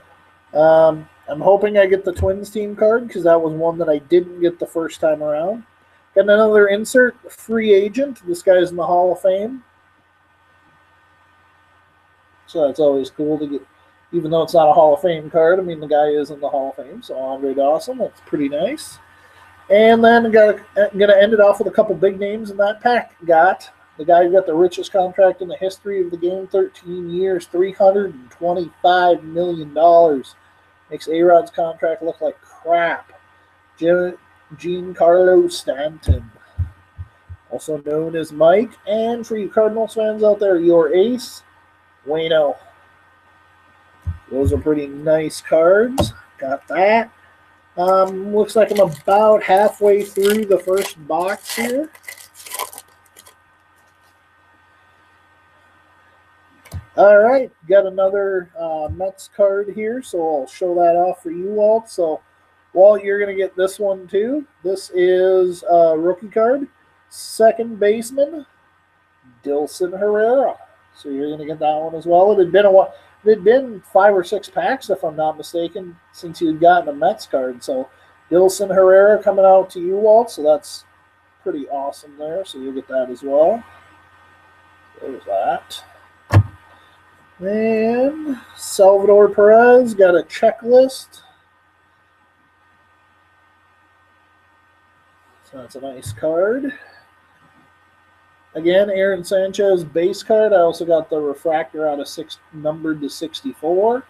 I'm hoping I get the Twins team card because that was one that I didn't get the first time around. Got another insert, free agent. This guy's in the Hall of Fame. So that's always cool to get, even though it's not a Hall of Fame card. I mean, the guy is in the Hall of Fame, so Andre Dawson. That's pretty nice. And then I'm going to end it off with a couple big names in that pack. Got The guy who got the richest contract in the history of the game, 13 years, $325 million. Makes A-Rod's contract look like crap. Giancarlo Stanton, also known as Mike. And for you Cardinals fans out there, your ace, Waino. Those are pretty nice cards. Got that. Looks like I'm about halfway through the first box here. All right, got another Mets card here, so I'll show that off for you, Walt. So, Walt, you're going to get this one too. This is a rookie card, second baseman, Dilson Herrera. So you're going to get that one as well. It had been a while. It had been 5 or 6 packs, if I'm not mistaken, since you'd gotten a Mets card. So Dilson Herrera coming out to you, Walt. So that's pretty awesome there. So you'll get that as well. There's that. And Salvador Perez got a checklist. So that's a nice card. Again, Aaron Sanchez base card. I also got the refractor out of numbered to 64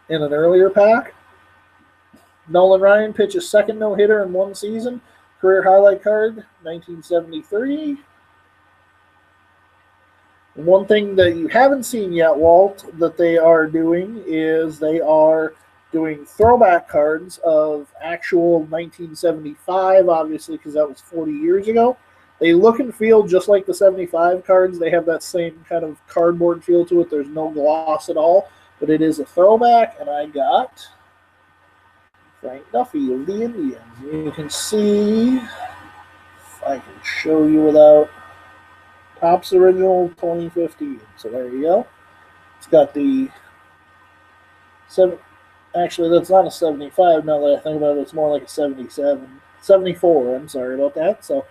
in an earlier pack. Nolan Ryan pitches second no-hitter in one season. Career highlight card, 1973. One thing that you haven't seen yet, Walt, that they are doing is they are doing throwback cards of actual 1975, obviously, because that was 40 years ago. They look and feel just like the 75 cards. They have that same kind of cardboard feel to it. There's no gloss at all, but it is a throwback, and I got Frank Duffy of the Indians. You can see, if I can show you without Topps Original 2015. So there you go. It's got the actually, that's not a 75 now that I think about it. It's more like a 74. I'm sorry about that. So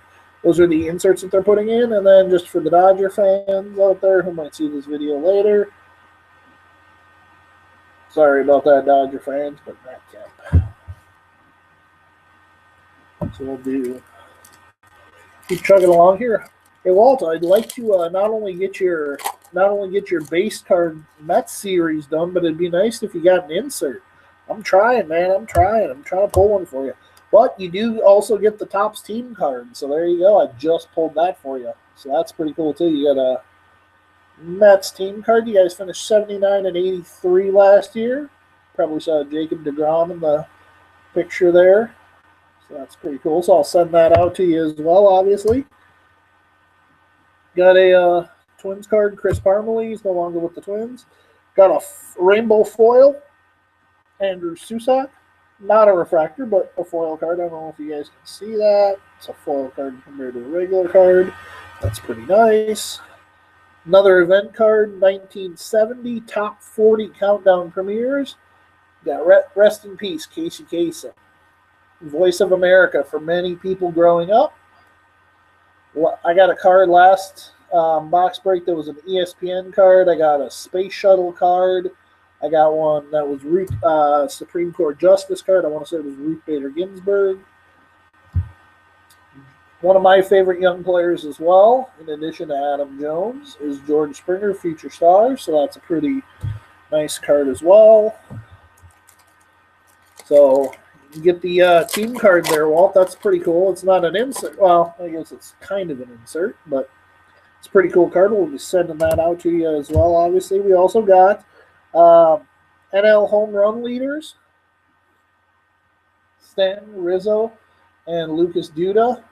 those are the inserts that they're putting in. And then just for the Dodger fans out there who might see this video later, sorry about that, Dodger fans, but Matt Kemp. So we'll keep chugging along here. Hey Walt, I'd like to not only get your base card Mets series done, but it'd be nice if you got an insert. I'm trying, man. I'm trying to pull one for you. But you do also get the Topps team card. So there you go. I just pulled that for you. So that's pretty cool too. You got a Mets team card. You guys finished 79 and 83 last year. Probably saw Jacob deGrom in the picture there. So that's pretty cool. So I'll send that out to you as well, obviously. Got a Twins card, Chris Parmelee. He's no longer with the Twins. Got a rainbow foil, Andrew Susak. Not a refractor, but a foil card. I don't know if you guys can see that. It's a foil card compared to a regular card. That's pretty nice. Another event card, 1970, top 40 countdown premieres. Got rest in peace, Casey Kasem. Voice of America for many people growing up. I got a card last box break that was an ESPN card. I got a Space Shuttle card. I got one that was Supreme Court Justice card. I want to say it was Ruth Bader Ginsburg. One of my favorite young players as well, in addition to Adam Jones, is George Springer, Future Stars. So that's a pretty nice card as well. So you get the team card there, Walt. That's pretty cool. It's not an insert. Well, I guess it's kind of an insert, but it's a pretty cool card. We'll be sending that out to you as well, obviously. We also got NL home run leaders, Stanton, Rizzo, and Lucas Duda.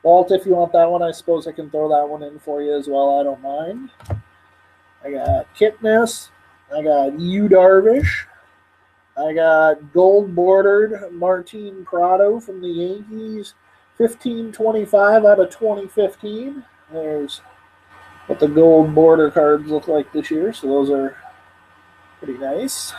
Walt, if you want that one, I suppose I can throw that one in for you as well. I don't mind. I got Kipnis. I got Yu Darvish. I got gold-bordered Martin Prado from the Yankees, 1525 out of 2015. There's what the gold border cards look like this year, so those are pretty nice.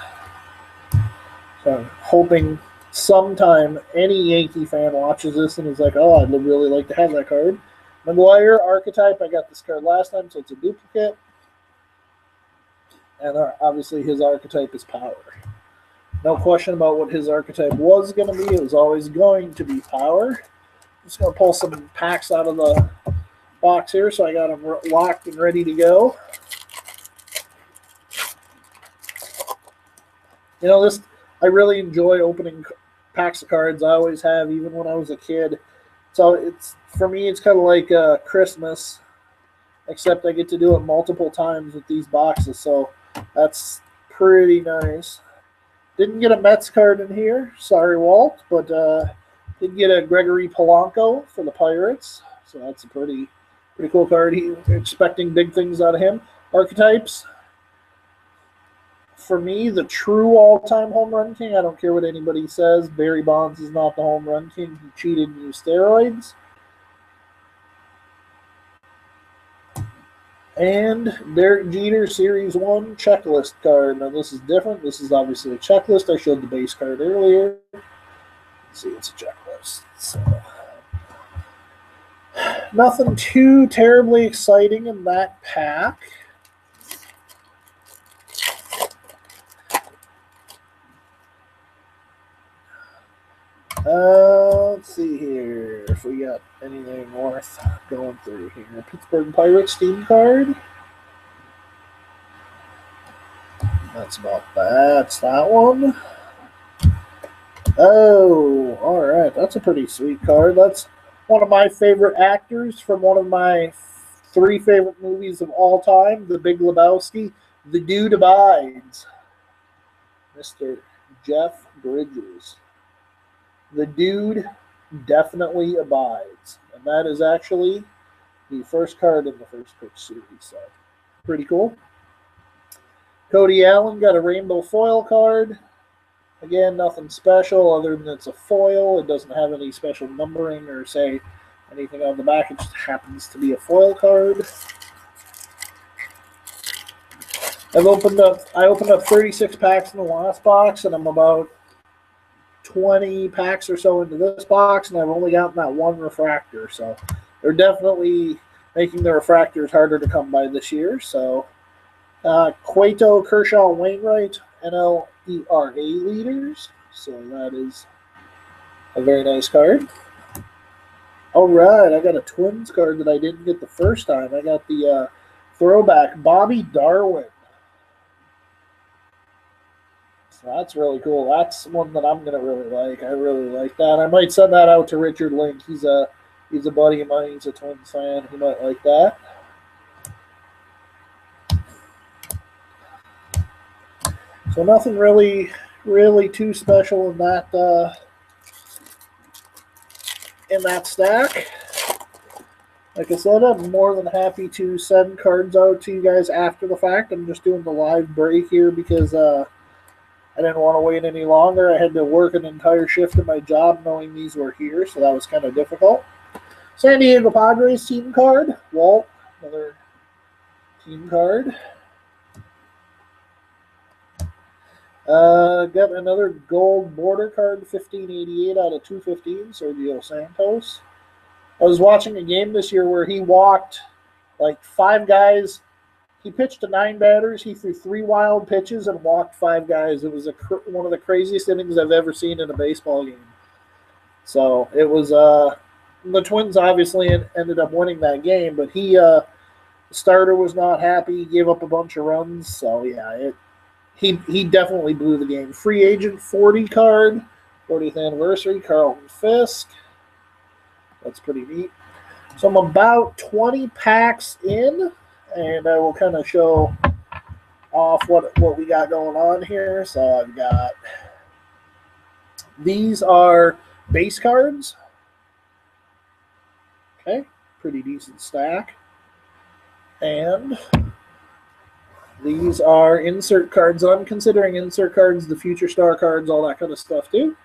So I'm hoping sometime any Yankee fan watches this and is like, oh, I'd really like to have that card. McGuire, Archetype, I got this card last time, so it's a duplicate. And obviously his Archetype is Power. No question about what his Archetype was going to be. It was always going to be Power. I'm just going to pull some packs out of the box here, so I got them locked and ready to go. You know, I really enjoy opening packs of cards. I always have, even when I was a kid. So for me, it's kind of like Christmas, except I get to do it multiple times with these boxes. So that's pretty nice. Didn't get a Mets card in here. Sorry, Walt, but did get a Gregory Polanco for the Pirates. So that's a pretty cool card. Expecting big things out of him. Archetypes. For me, the true all-time home run king, I don't care what anybody says, Barry Bonds is not the home run king. He cheated and used steroids. And Derek Jeter Series 1 checklist card. Now, this is different. This is obviously a checklist. I showed the base card earlier. Let's see, it's a checklist. So, nothing too terribly exciting in that pack. Let's see here if we got anything worth going through here. Pittsburgh Pirates team card. That's that one. Oh, all right. That's a pretty sweet card. That's one of my favorite actors from one of my 3 favorite movies of all time, The Big Lebowski. The Dude Abides. Mr. Jeff Bridges. The dude definitely abides. And that is actually the first card in the first pitch series. So, pretty cool. Cody Allen got a rainbow foil card. Again, nothing special other than it's a foil. It doesn't have any special numbering or say anything on the back. It just happens to be a foil card. I opened up 36 packs in the last box, and I'm about 20 packs or so into this box, and I've only gotten that one refractor. So they're definitely making the refractors harder to come by this year. So Cueto, Kershaw, Wainwright, NLERA leaders. So that is a very nice card. All right, I got a Twins card that I didn't get the first time. I got the throwback Bobby Darwin. That's really cool. That's one that I'm gonna really like. I really like that. I might send that out to Richard Link. He's a buddy of mine. He's a Twins fan. He might like that. So nothing really too special in that stack. Like I said, I'm more than happy to send cards out to you guys after the fact. I'm just doing the live break here because I didn't want to wait any longer. I had to work an entire shift at my job knowing these were here, so that was kind of difficult. San Diego Padres team card. Walt, another team card. Got another gold border card, 1588 out of 215, Sergio Santos. I was watching a game this year where he walked like 5 guys. He pitched to 9 batters. He threw 3 wild pitches and walked 5 guys. It was one of the craziest innings I've ever seen in a baseball game. So it was the Twins obviously ended up winning that game, but the starter was not happy. He gave up a bunch of runs. So yeah, he definitely blew the game. Free agent 40 card, 40th anniversary, Carlton Fisk. That's pretty neat. So I'm about 20 packs in, and I will kind of show off what we got going on here. So I've got, these are base cards. Okay, pretty decent stack. And these are insert cards. I'm considering insert cards, the future star cards, all that kind of stuff too.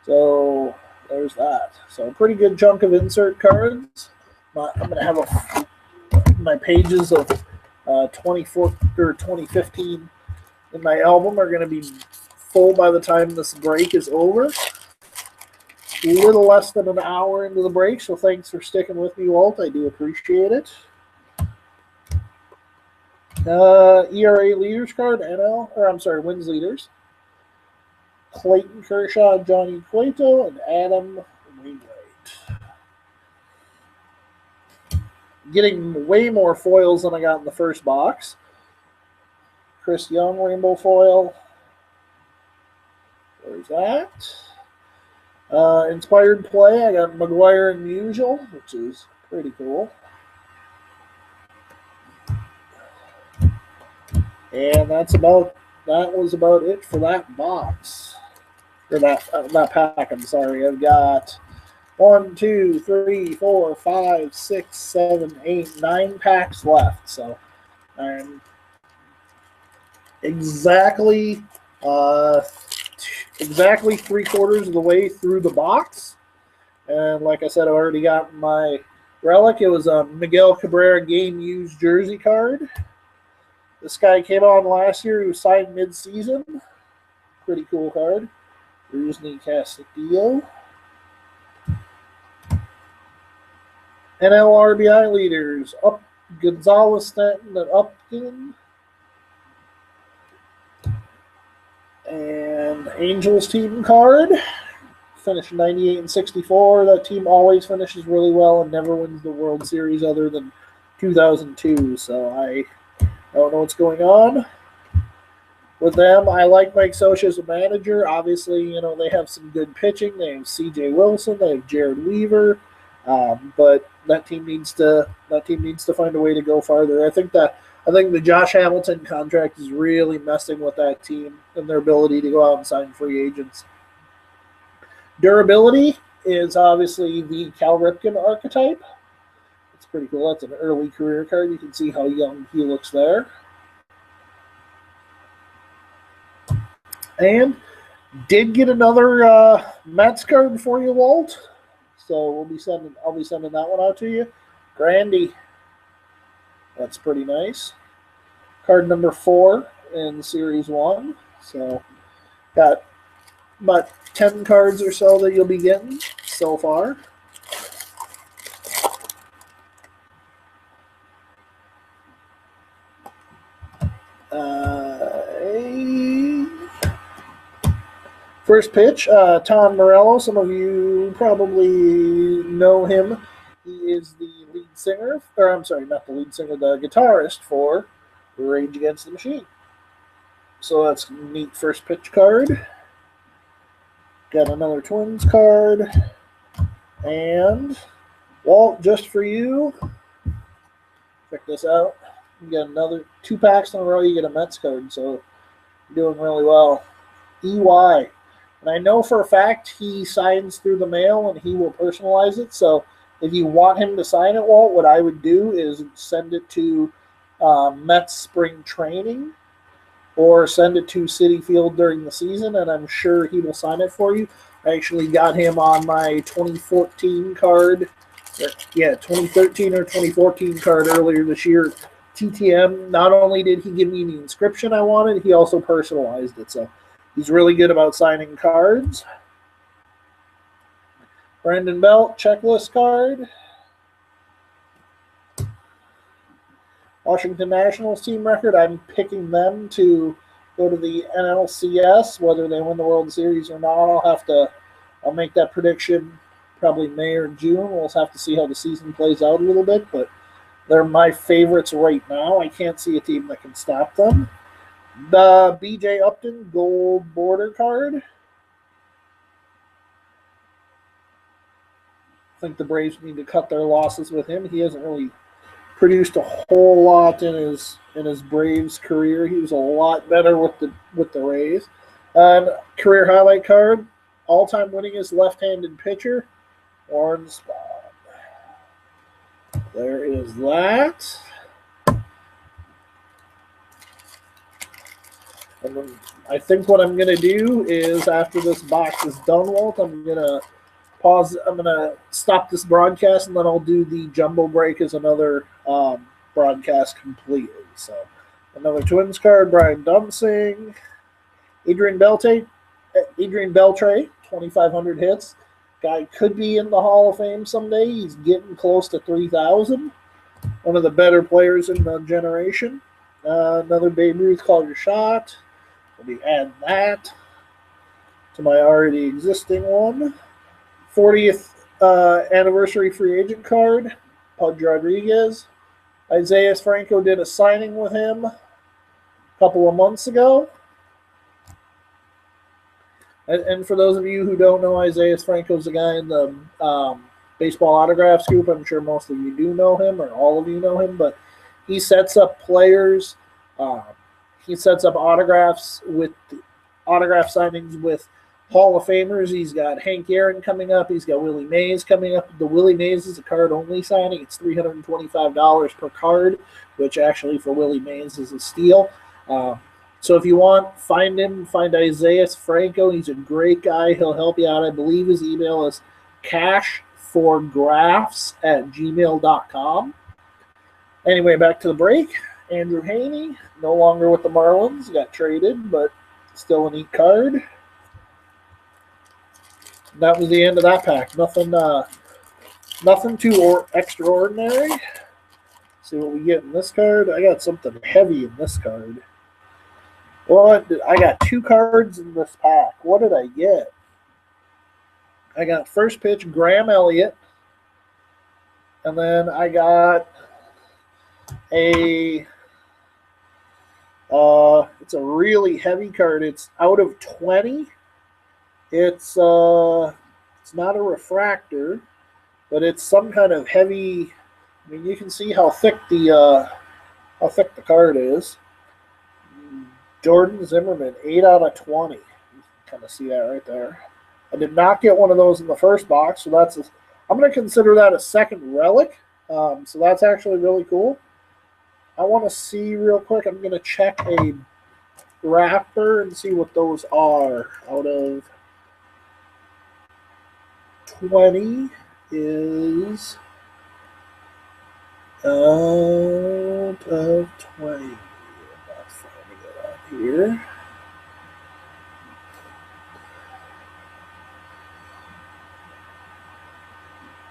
So there's that. So a pretty good chunk of insert cards. I'm going to have my pages of 2015 in my album are going to be full by the time this break is over. A little less than an hour into the break, so thanks for sticking with me, Walt. I do appreciate it. ERA leaders card, wins leaders. Clayton Kershaw, Johnny Cueto, and Adam Wainwright. getting way more foils than I got in the first box. Chris Young rainbow foil. There's that. Inspired play, I got McGuire and Musial, which is pretty cool. And that was about it for that box. Or that pack, I'm sorry. I've got 1, 2, 3, 4, 5, 6, 7, 8, 9 packs left. So I'm exactly 3/4 of the way through the box. And like I said, I already got my relic. It was a Miguel Cabrera game used jersey card. This guy came on last year. He was signed mid-season. Pretty cool card. Rusney Castillo. NL RBI leaders. Gonzalez, Stanton, and Upton. And Angels team card. Finished 98 and 64. That team always finishes really well and never wins the World Series other than 2002. So I don't know what's going on with them. I like Mike Scioscia as a manager. Obviously, they have some good pitching. They have C.J. Wilson. They have Jared Weaver. But that team needs to find a way to go farther. I think the Josh Hamilton contract is really messing with that team and their ability to go out and sign free agents. Durability is obviously the Cal Ripken archetype. It's pretty cool. That's an early career card. You can see how young he looks there. And did get another Mets card for you, Walt. So I'll be sending that one out to you. Grandy. That's pretty nice. Card number 4 in Series 1. So got about 10 cards or so that you'll be getting so far. First pitch, Tom Morello. Some of you probably know him. He is the lead singer, or I'm sorry, not the lead singer, the guitarist for Rage Against the Machine. So that's a neat first pitch card. Got another Twins card. And, Walt, just for you, check this out. You get another 2 packs in a row, you get a Mets card. So you're doing really well. EY. And I know for a fact he signs through the mail and he will personalize it. So if you want him to sign it, Walt, what I would do is send it to Mets spring training or send it to Citi Field during the season, and I'm sure he will sign it for you. I actually got him on my 2014 card. 2013 or 2014 card earlier this year. TTM, not only did he give me the inscription I wanted, he also personalized it. So he's really good about signing cards. Brandon Belt, checklist card. Washington Nationals team record. I'm picking them to go to the NLCS. Whether they win the World Series or not, I'll make that prediction probably May or June. We'll have to see how the season plays out a little bit, but they're my favorites right now. I can't see a team that can stop them. The BJ Upton gold border card. I think the Braves need to cut their losses with him. He hasn't really produced a whole lot in his Braves career. He was a lot better with the Rays. Career highlight card. All-time winningest left-handed pitcher. Warren Spahn. There is that. And then I think what I'm going to do is after this box is done, Walt, I'm going to pause. I'm going to stop this broadcast, and then I'll do the jumbo break as another broadcast completely. So another Twins card, Brian Dunsing. Adrian Beltre, 2,500 hits. Guy could be in the Hall of Fame someday. He's getting close to 3,000. One of the better players in the generation. Another Babe Ruth call your shot. Let me add that to my already existing one. 40th anniversary free agent card. Pudge Rodriguez. Isaiah Franco did a signing with him a couple of months ago. And for those of you who don't know, Isaiah Franco's a guy in the baseball autograph scoop. I'm sure most of you do know him, or all of you know him, but he sets up players. He sets up autograph signings with Hall of Famers. He's got Hank Aaron coming up. He's got Willie Mays coming up. The Willie Mays is a card-only signing. It's $325 per card, which actually for Willie Mays is a steal. So if you want, find him. Find Isaiah Franco. He's a great guy. He'll help you out. I believe his email is cashforgraphs@gmail.com. Anyway, back to the break. Andrew Heaney, no longer with the Marlins. Got traded, but still a neat card. That was the end of that pack. Nothing too extraordinary. See what we get in this card. I got something heavy in this card. I got 2 cards in this pack. What did I get? I got first pitch Graham Elliott. And then I got it's a really heavy card. It's out of 20. It's not a refractor, but it's some kind of heavy. I mean, you can see how thick the card is. Jordan Zimmermann, 8 out of 20. You can kind of see that right there. I did not get one of those in the first box, so I'm going to consider that a second relic. So that's actually really cool. I want to see real quick. I'm going to check a wrapper and see what those are. Out of 20 is out of 20. Here.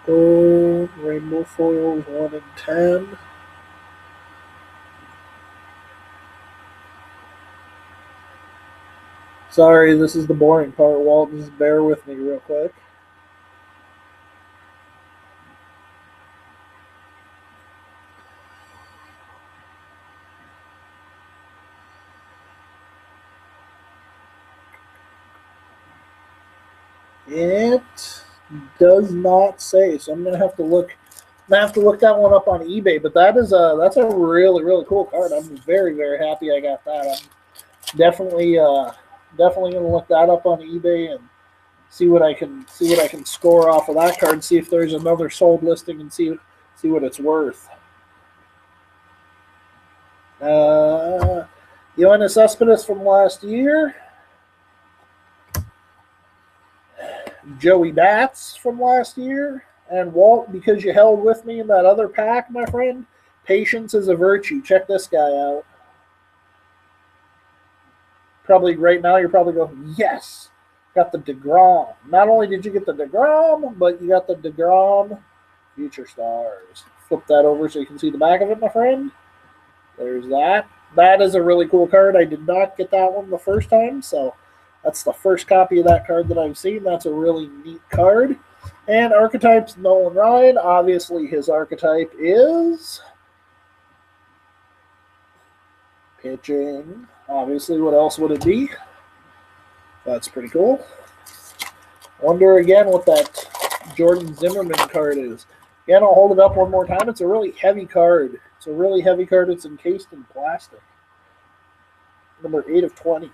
Gold, rainbow foils 1 in 10. Sorry, this is the boring part, Walt. Just bear with me real quick. It does not say, so I'm gonna have to look. That one up on eBay. But that's a really, really cool card. I'm very, very happy I got that. I'm definitely gonna look that up on eBay and see what I can score off of that card. See if there's another sold listing and see what it's worth. Yoenis Cespedes from last year. Joey Bats from last year. And Walt, because you held with me in that other pack, my friend, patience is a virtue. Check this guy out. Probably right now you're probably going, yes, got the DeGrom. Not only did you get the DeGrom, but you got the DeGrom Future Stars. Flip that over so you can see the back of it, my friend. There's that. That is a really cool card. I did not get that one the first time, so that's the first copy of that card that I've seen. That's a really neat card. And archetypes, Nolan Ryan. Obviously, his archetype is pitching. Obviously, what else would it be? That's pretty cool. Wonder again what that Jordan Zimmermann card is. Again, I'll hold it up one more time. It's a really heavy card. It's a really heavy card. It's encased in plastic. Number 8 of 20.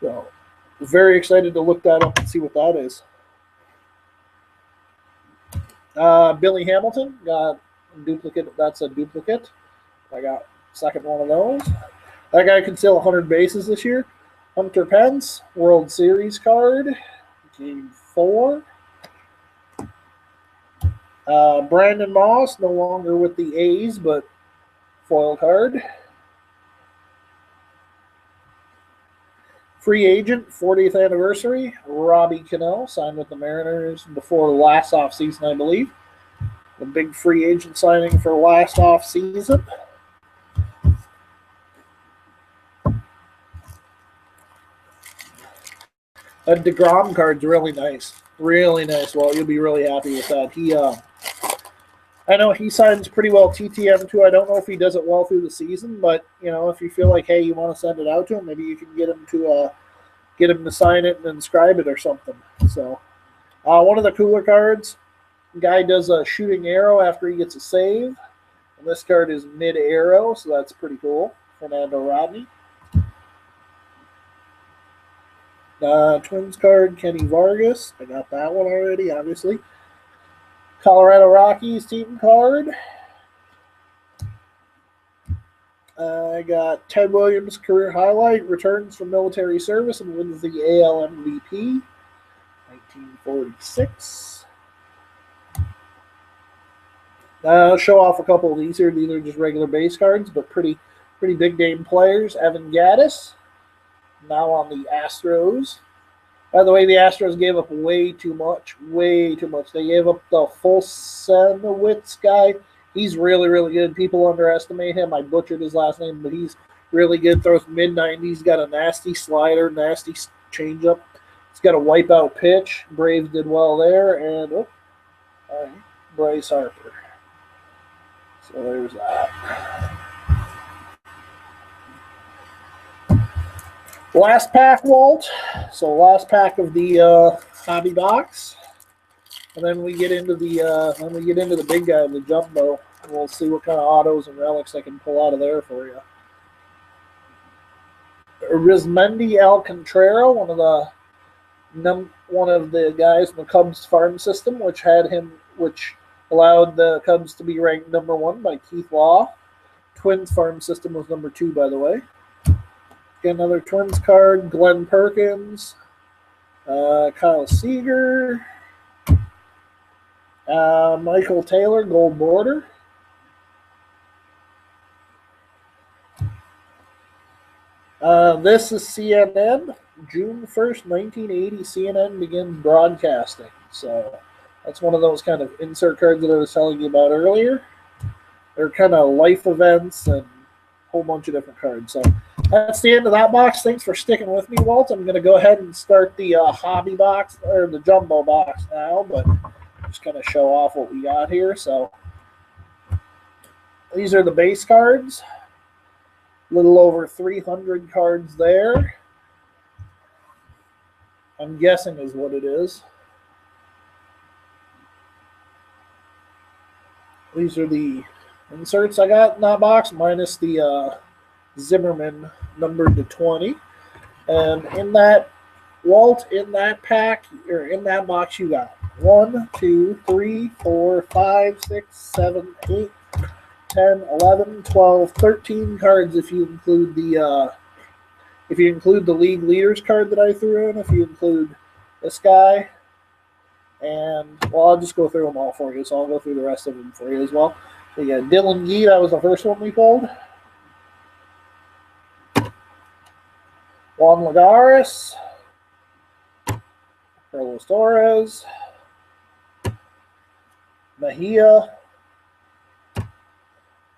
So, very excited to look that up and see what that is. Billy Hamilton got a duplicate. That's a duplicate. I got second one of those. That guy can steal 100 bases this year. Hunter Pence, World Series card, Game 4. Brandon Moss, no longer with the A's, but foil card. Free agent, 40th anniversary, Robbie Cano, signed with the Mariners before last offseason, I believe. The big free agent signing for last offseason. That DeGrom card's really nice. Really nice. Well, you'll be really happy with that. I know he signs pretty well TTM too. I don't know if he does it well through the season, but you know, if you feel like, hey, you want to send it out to him, maybe you can get him to sign it and inscribe it or something. So, one of the cooler cards, guy does a shooting arrow after he gets a save, and this card is mid arrow, so that's pretty cool. Fernando Rodney. Twins card, Kenny Vargas. I got that one already, obviously. Colorado Rockies team card. I got Ted Williams career highlight, returns from military service and wins the AL MVP, 1946. I'll show off a couple of these here. These are just regular base cards, but pretty big name players. Evan Gattis, now on the Astros. By the way, the Astros gave up way too much. They gave up the Folsenowitz guy. He's really good. People underestimate him. I butchered his last name, but he's really good. Throws mid-90s. Got a nasty slider, nasty changeup. He's got a wipeout pitch. Braves did well there. And, Bryce Harper. So there's that. Last pack, Walt. So last pack of the hobby box, and then we get into the big guy, the jumbo. And we'll see what kind of autos and relics I can pull out of there for you. Arizmendi Alcantara, one of the guys in the Cubs farm system, which allowed the Cubs to be ranked #1 by Keith Law. Twins farm system was #2, by the way. Get another Twins card, Glenn Perkins, Kyle Seager, Michael Taylor, gold border. This is CNN, June 1st, 1980, CNN begins broadcasting. So that's one of those kind of insert cards that I was telling you about earlier. They're kind of life events and a whole bunch of different cards. So that's the end of that box. Thanks for sticking with me, Walt. I'm going to go ahead and start the hobby box, or the jumbo box now, but just kind of show off what we got here. So these are the base cards. A little over 300 cards there. I'm guessing is what it is. These are the inserts I got in that box, minus the Zimmerman numbered to 20. And in that, Walt, in that pack, or in that box, you got 1, 2, 3, 4, 5, 6, 7, 8, 10, 11, 12, 13 cards if you include the league leaders card that I threw in, if you include this guy. And, well, I'll just go through them all for you, so I'll go through the rest of them for you as well. So, yeah, Dylan Gee, that was the first one we pulled. Juan Lagares, Carlos Torres, Mejia,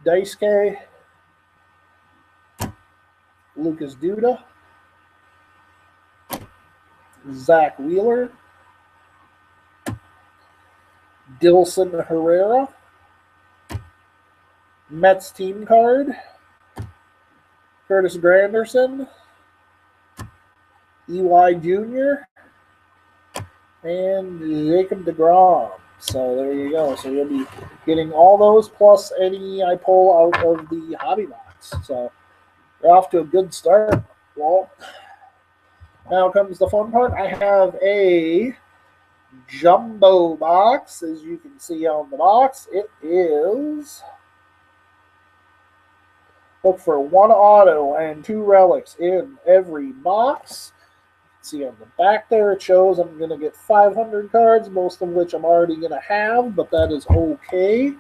Daisuke, Lucas Duda, Zach Wheeler, Dilson Herrera, Mets team card, Curtis Granderson, EY Jr., and Jacob deGrom. So there you go. So you'll be getting all those plus any I pull out of the hobby box. So you're off to a good start. Well, now comes the fun part. I have a jumbo box, as you can see on the box. It is, look for 1 auto and 2 relics in every box. See on the back there, it shows I'm going to get 500 cards, most of which I'm already going to have, but that is okay.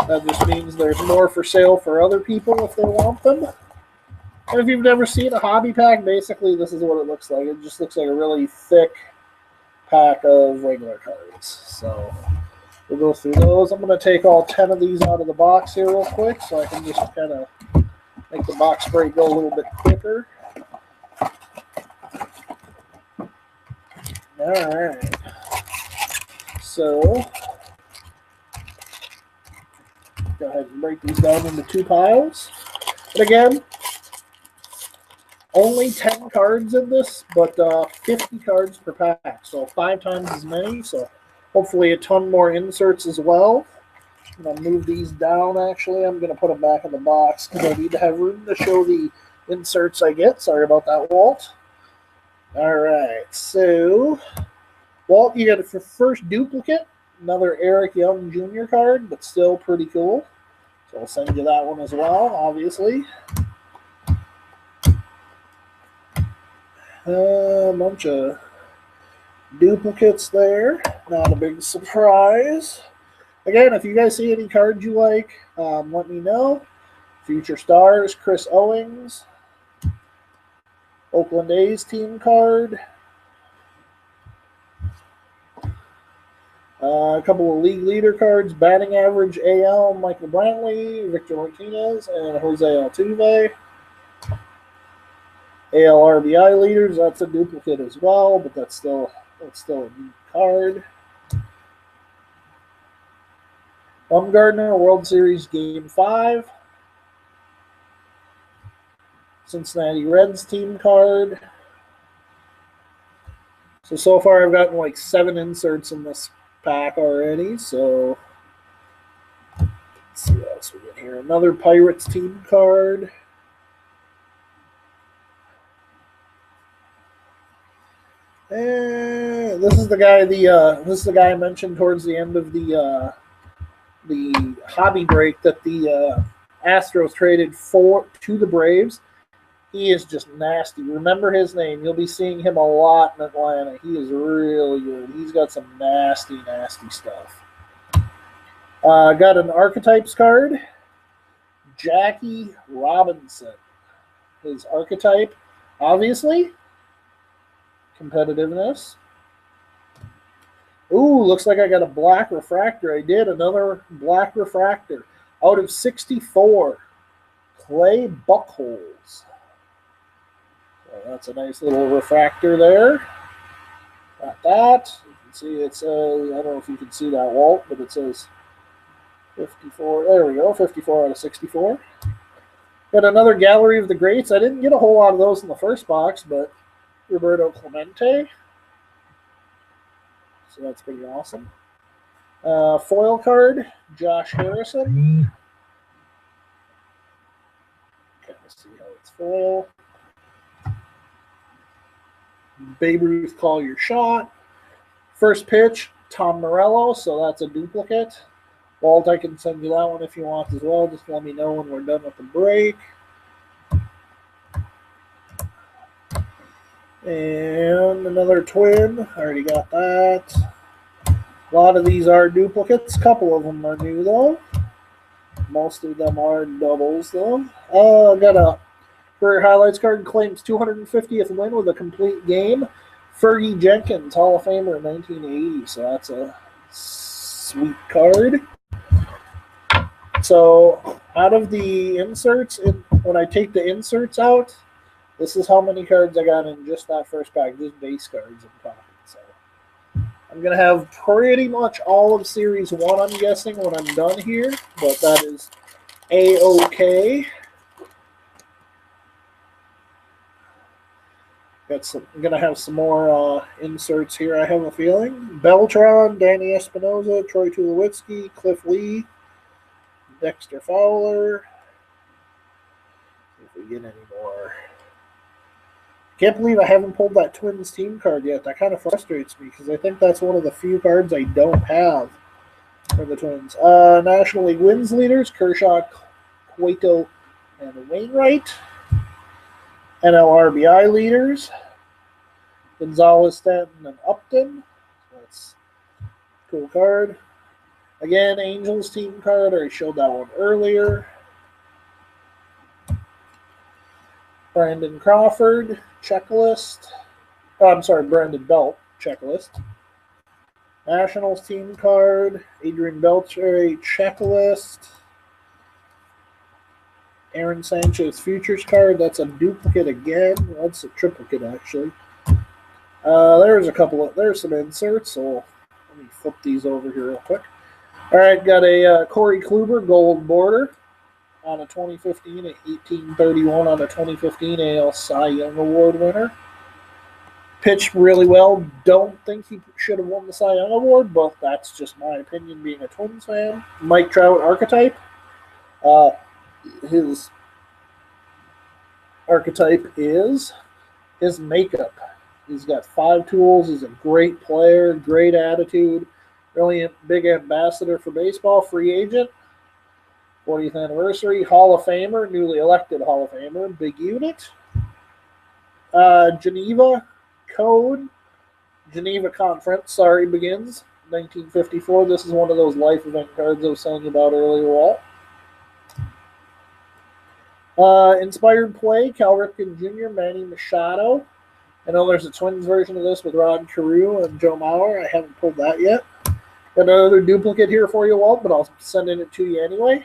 That just means there's more for sale for other people if they want them. And if you've never seen a hobby pack, basically this is what it looks like. It just looks like a really thick pack of regular cards. So we'll go through those. I'm going to take all 10 of these out of the box here real quick so I can just kind of make the box break go a little bit quicker. All right. So Go ahead and break these down into 2 piles. And again, only 10 cards in this, but 50 cards per pack, so 5 times as many. So hopefully a ton more inserts as well. I'm going to move these down, actually. I'm going to put them back in the box because I need to have room to show the inserts I get. Sorry about that, Walt. All right, so Walt, you got your first duplicate, another Eric Young Jr. card, but still pretty cool. So I'll send you that one as well, obviously. A bunch of duplicates there. Not a big surprise. Again, if you guys see any cards you like, let me know. Future Stars, Chris Owings. Oakland A's team card. A couple of league leader cards. Batting average AL, Michael Brantley, Victor Martinez, and Jose Altuve. AL RBI leaders, that's a duplicate as well, but that's still a neat card. Bumgarner, World Series Game 5. Cincinnati Reds team card. So far I've gotten like 7 inserts in this pack already, so let's see what else we get here. Another Pirates team card. And this is the guy I mentioned towards the end of the hobby break that the Astros traded to the Braves. He is just nasty. Remember his name. You'll be seeing him a lot in Atlanta. He is really good. He's got some nasty, nasty stuff. Got an Archetypes card. Jackie Robinson. His archetype, obviously, competitiveness. Ooh, looks like I got a black refractor. I did. Another black refractor. Out of 64, Clay Buchholz. So that's a nice little refractor there. Got that. You can see it says, I don't know if you can see that, Walt, but it says 54. There we go, 54 out of 64. Got another Gallery of the Greats. I didn't get a whole lot of those in the first box, but Roberto Clemente. So that's pretty awesome. Foil card, Josh Harrison. Okay, let's see how it's foil. Babe Ruth, Call Your Shot. First pitch, Tom Morello, so that's a duplicate. Walt, I can send you that one if you want as well. Just let me know when we're done with the break. And another Twin. I already got that. A lot of these are duplicates. A couple of them are new, though. Most of them are doubles, though. I got a Career Highlights card. Claims 250th win with a complete game. Fergie Jenkins, Hall of Famer in 1980. So that's a sweet card. So out of the inserts, when I take the inserts out, this is how many cards I got in just that first pack, just base cards in pocket. So I'm going to have pretty much all of Series 1, I'm guessing, when I'm done here, but that is A-okay. I'm going to have some more inserts here, I have a feeling. Beltran, Danny Espinosa, Troy Tulowitzki, Cliff Lee, Dexter Fowler. See if we get any more. Can't believe I haven't pulled that Twins team card yet. That kind of frustrates me because I think that's one of the few cards I don't have for the Twins. National League wins leaders, Kershaw, Cueto, and Wainwright. NL RBI leaders, Gonzalez, Stanton, and Upton. That's a cool card. Again, Angels team card. I showed that one earlier. Brandon Crawford, checklist. Oh, I'm sorry, Brandon Belt, checklist. Nationals team card. Adrian Beltre, checklist. Aaron Sanchez futures card. That's a duplicate again. That's a triplicate, actually. There's some inserts, so let me flip these over here real quick. All right, got a Corey Kluber gold border on a 2015, a 1831 on a 2015 AL Cy Young Award winner. Pitched really well. Don't think he should have won the Cy Young Award, but that's just my opinion being a Twins fan. Mike Trout archetype. His archetype is his makeup. He's got 5 tools. He's a great player, great attitude, really a big ambassador for baseball, free agent, 40th anniversary, Hall of Famer, newly elected Hall of Famer, big unit. Geneva Code, Geneva Conference, begins 1954. This is one of those life event cards I was telling you about earlier, Walt. Inspired play, Cal Ripken Jr., Manny Machado. I know there's a Twins version of this with Rod Carew and Joe Mauer. I haven't pulled that yet. Got another duplicate here for you, Walt, but I'll send it to you anyway.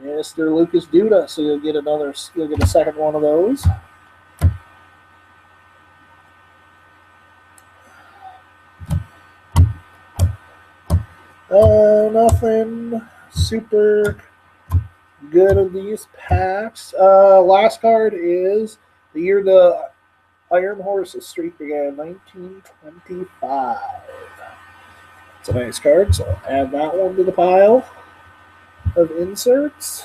Mr. Lucas Duda, so you'll get a second one of those. Nothing super good of these packs. Last card is the year the Iron Horse's streak began, 1925. It's a nice card, so I'll add that one to the pile of inserts.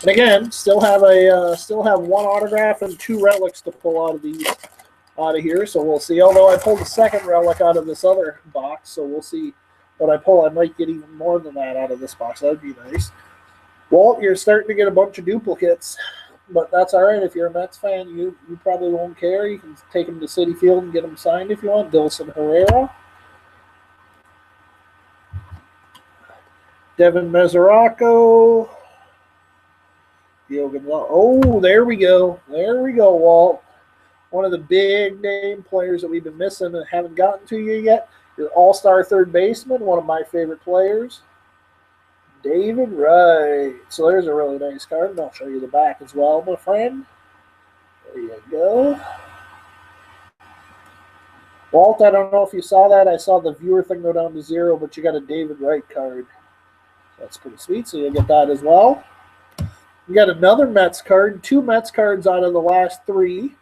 And again, still have one autograph and 2 relics to pull out of here. So we'll see. Although I pulled a second relic out of this other box, so we'll see what I pull. I might get even more than that out of this box. That'd be nice. Walt, you're starting to get a bunch of duplicates, but that's all right. If you're a Mets fan, you probably won't care. You can take them to Citi Field and get them signed if you want. Dilson Herrera. Devin Mesoraco. Oh, there we go. There we go, Walt. One of the big name players that we've been missing and haven't gotten to you yet. Your all-star third baseman, one of my favorite players, David Wright. So there's a really nice card, and I'll show you the back as well, my friend. There you go. Walt, I don't know if you saw that. I saw the viewer thing go down to 0, but you got a David Wright card. That's pretty sweet, so you'll get that as well. We got another Mets card, 2 Mets cards out of the last 3.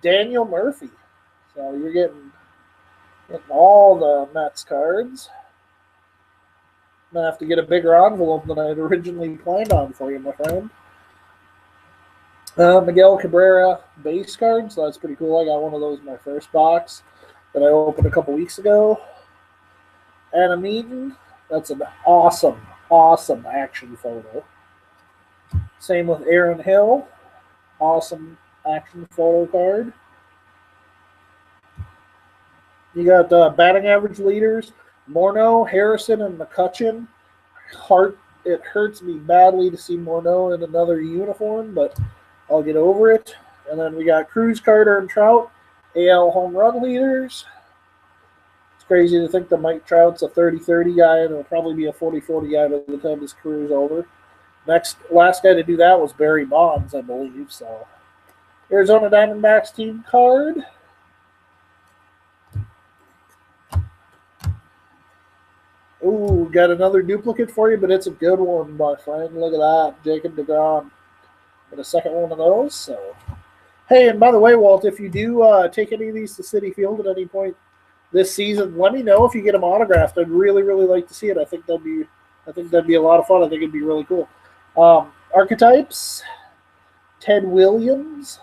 Daniel Murphy. So you're getting all the Mets cards. I'm going to have to get a bigger envelope than I had originally planned on for you, my friend. Miguel Cabrera base card, so that's pretty cool. I got one of those in my first box that I opened a couple weeks ago. Adam Eaton, that's an awesome, awesome action photo. Same with Aaron Hill, awesome action photo card. You got batting average leaders, Morneau, Harrison, and McCutchen. It hurts me badly to see Morneau in another uniform, but I'll get over it. And then we got Cruz, Carter, and Trout, AL home run leaders. It's crazy to think that Mike Trout's a 30-30 guy, and it'll probably be a 40-40 guy by the time his career's over. Last guy to do that was Barry Bonds, I believe. So, Arizona Diamondbacks team card. Ooh, got another duplicate for you, but it's a good one, my friend. Look at that, Jacob deGrom. Got a second one of those. So, hey, and by the way, Walt, if you do take any of these to Citi Field at any point this season, let me know if you get them autographed. I'd really, really like to see it. I think that'd be a lot of fun. I think it'd be really cool. Archetypes, Ted Williams.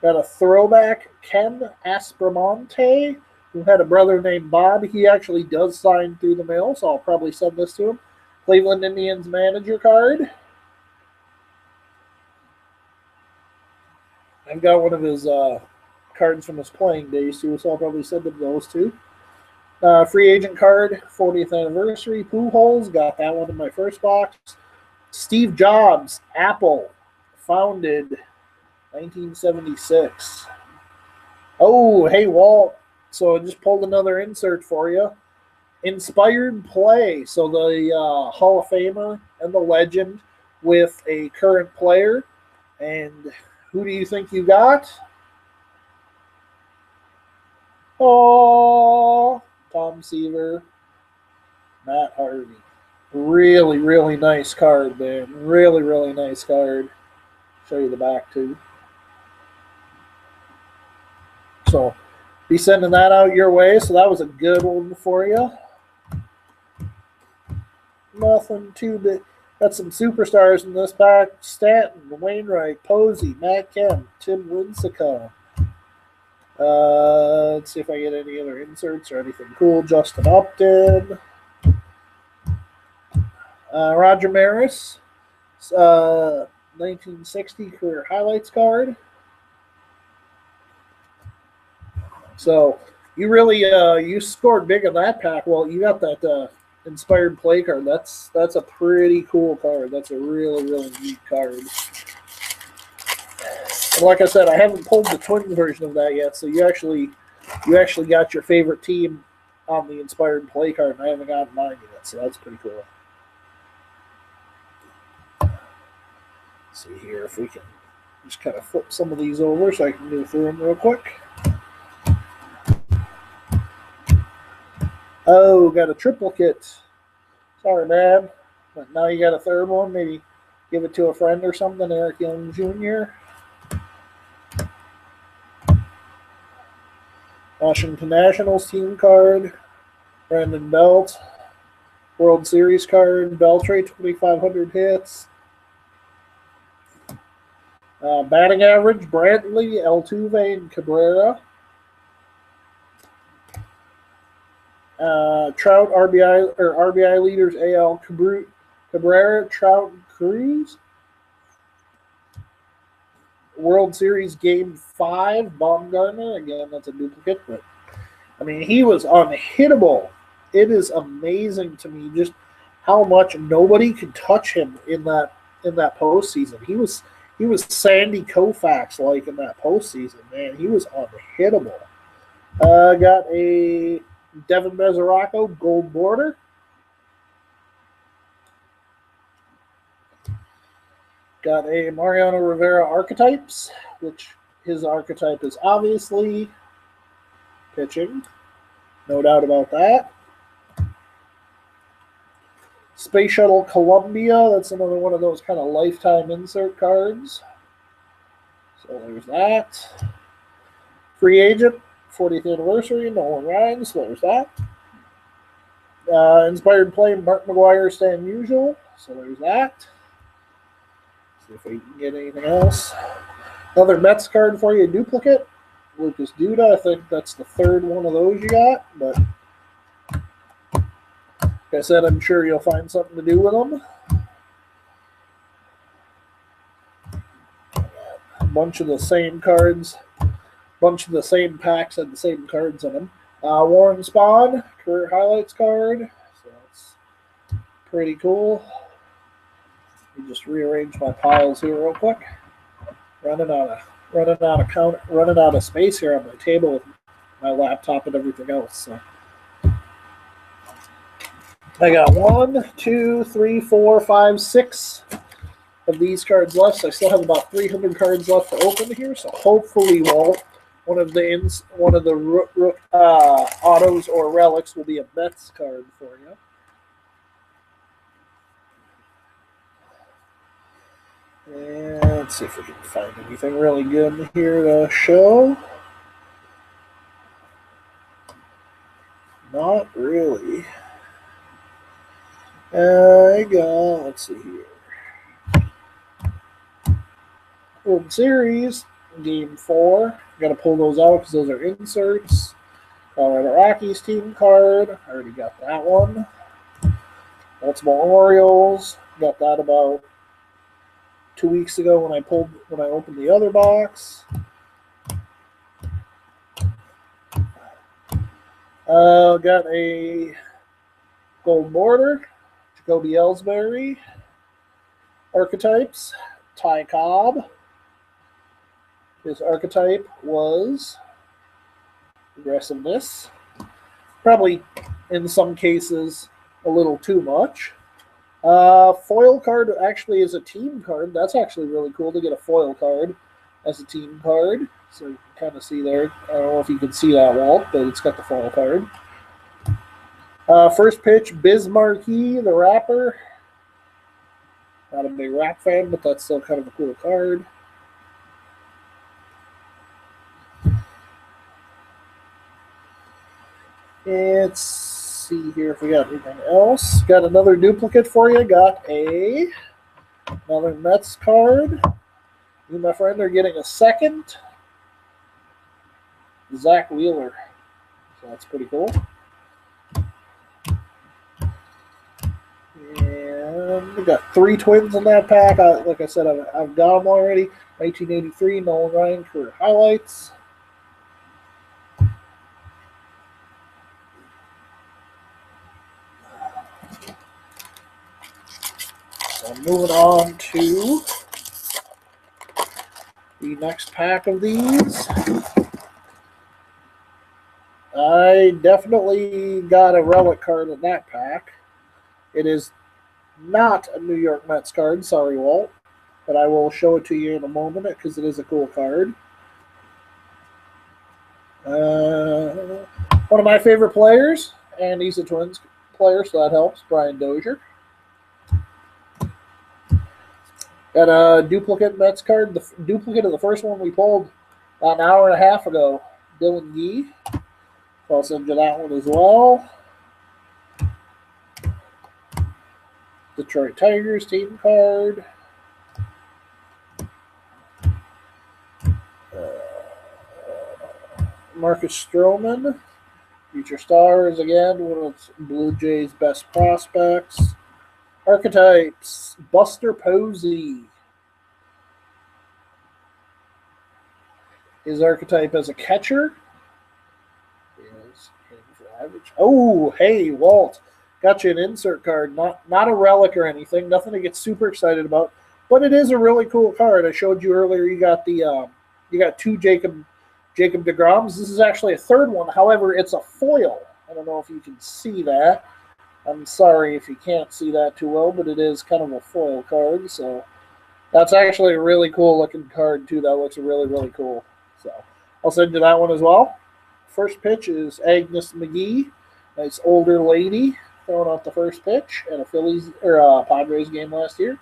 Got a throwback, Ken Aspromonte, who had a brother named Bob. He actually does sign through the mail, so I'll probably send this to him. Cleveland Indians manager card. I've got one of his cards from his playing days, too, so I'll probably send him those, too. Free agent card, 40th anniversary. Pujols, got that one in my first box. Steve Jobs, Apple, founded 1976. Oh, hey, Walt. So I just pulled another insert for you. Inspired play. So the Hall of Famer and the legend with a current player. And who do you think you got? Oh, Tom Seaver, Matt Harvey. Really, really nice card, man. Really, really nice card. Show you the back, too. So, be sending that out your way. So, that was a good one for you. Nothing too big. Got some superstars in this pack. Stanton, Wainwright, Posey, Matt Kemp, Tim Lincecum. Let's see if I get any other inserts or anything cool. Justin Upton. Roger Maris. 1960 career highlights card. So you really you scored big in that pack. Well, you got that inspired play card. That's a pretty cool card. That's a really, really neat card. And like I said, I haven't pulled the twin version of that yet. So you actually got your favorite team on the inspired play card, and I haven't gotten mine yet. So that's pretty cool. Let's see here if we can just kind of flip some of these over so I can go through them real quick. Oh, got a triplicate. Sorry, man. But now you got a third one. Maybe give it to a friend or something. Eric Young Jr. Washington Nationals team card. Brandon Belt. World Series card. Beltre, 2,500 hits. Batting average, Brantley, Altuve, and Cabrera. Trout RBI leaders AL Cabrera, Trout, Cruz. World Series Game 5, Baumgartner. Again, that's a duplicate, but I mean, he was unhittable. It is amazing to me just how much nobody could touch him in that postseason. He was Sandy Koufax like in that postseason, man. He was unhittable. Got a Devin Mesoraco gold border. Got a Mariano Rivera archetypes, which his archetype is obviously pitching. No doubt about that. Space Shuttle Columbia. That's another one of those kind of lifetime insert cards. So there's that. Free agent, 40th anniversary, Nolan Ryan. So there's that. Inspired play, Mark McGwire, Stan Musial. So there's that. See if we can get anything else. Another Mets card for you, duplicate. Lucas Duda. I think that's the third one of those you got. But like I said, I'm sure you'll find something to do with them. A bunch of the same cards. Bunch of the same packs had the same cards in them. Warren Spahn, career highlights card. So that's pretty cool. Let me just rearrange my piles here real quick. Running out of space here on my table with my laptop and everything else. So I got 1, 2, 3, 4, 5, 6 of these cards left. So I still have about 300 cards left to open here. So hopefully, Walt, one of the autos or relics will be a Mets card for you. And let's see if we can find anything really good here to show. Not really. Let's see here. World Series, Game 4. Got to pull those out because those are inserts. Colorado Rockies team card. I already got that one. Baltimore Orioles. Got that about 2 weeks ago when I opened the other box. Got a gold border, Jacoby Ellsbury, archetypes, Ty Cobb. His archetype was aggressiveness. Probably in some cases a little too much. Foil card actually is a team card. That's actually really cool to get a foil card. as a team card. So you can kind of see there. I don't know if you can see that, Walt, but it's got the fall card. First pitch, Biz Markie, the rapper. Not a big rap fan, but that's still kind of a cool card. Let's see here if we got anything else. Got another duplicate for you. Got another Mets card. You, my friend, are getting a second. Zach Wheeler. So that's pretty cool. And we got 3 Twins in that pack. Like I said, I've got them already. 1983 Nolan Ryan career highlights. So moving on to the next pack of these. I definitely got a relic card in that pack. It is not a New York Mets card, sorry, Walt, but I will show it to you in a moment because it is a cool card. One of my favorite players, and he's a Twins player, so that helps, Brian Dozier. Got a duplicate Mets card, the duplicate of the first one we pulled about an hour and a half ago, Dylan Gee. I'll send you that one as well. Detroit Tigers team card. Marcus Stroman. Future Stars again, one of Blue Jays' best prospects. Archetypes. Buster Posey. His archetype as a catcher is average. Oh, hey, Walt. Got you an insert card. Not a relic or anything. Nothing to get super excited about. But it is a really cool card. I showed you earlier you got the you got 2 Jacob deGroms. This is actually a third one. However, it's a foil. I don't know if you can see that. I'm sorry if you can't see that too well, but it is kind of a foil card. So that's actually a really cool looking card too. That looks really, really cool. So I'll send you that one as well. First pitch is Agnes McGee, nice older lady throwing out the first pitch at a Phillies or Padres game last year.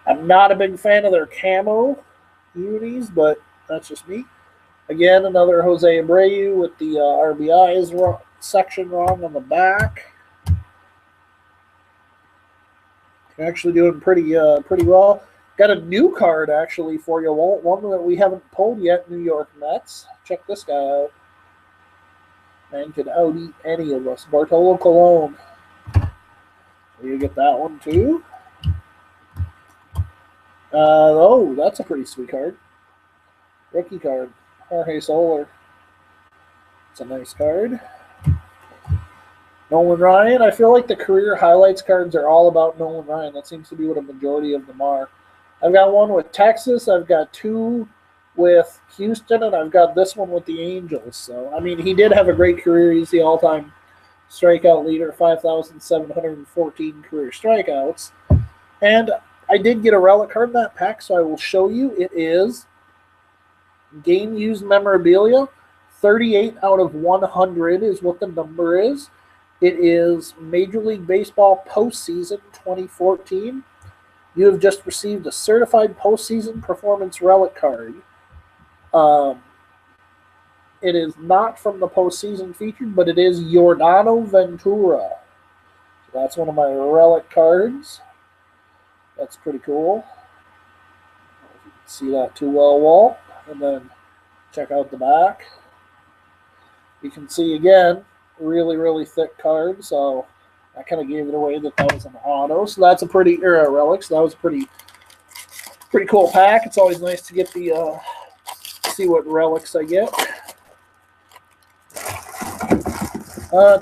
I'm not a big fan of their camo unis, but that's just me. Again, another Jose Abreu with the RBIs section wrong on the back. Actually doing pretty well. Got a new card actually for you, Walt. One that we haven't pulled yet. New York Mets. Check this guy out. Man could out-eat any of us. Bartolo Colon. You get that one too. Oh, that's a pretty sweet card. Rookie card. Jorge Soler. It's a nice card. Nolan Ryan. I feel like the career highlights cards are all about Nolan Ryan. That seems to be what a majority of them are. I've got one with Texas. I've got 2 with Houston, and I've got this one with the Angels. So, I mean, he did have a great career. He's the all-time strikeout leader, 5,714 career strikeouts. And I did get a relic card in that pack, so I will show you. It is game-used memorabilia. 38 out of 100 is what the number is. It is Major League Baseball postseason 2014. You have just received a certified postseason performance relic card. It is not from the postseason featured, but it is Yordano Ventura. So that's one of my relic cards. That's pretty cool. I don't know if you can see that too well, Walt. And then check out the back. You can see again, really, really thick card. So I kind of gave it away that was an auto. So that's a pretty relic. So that was a pretty cool pack. It's always nice to get the see what relics I get.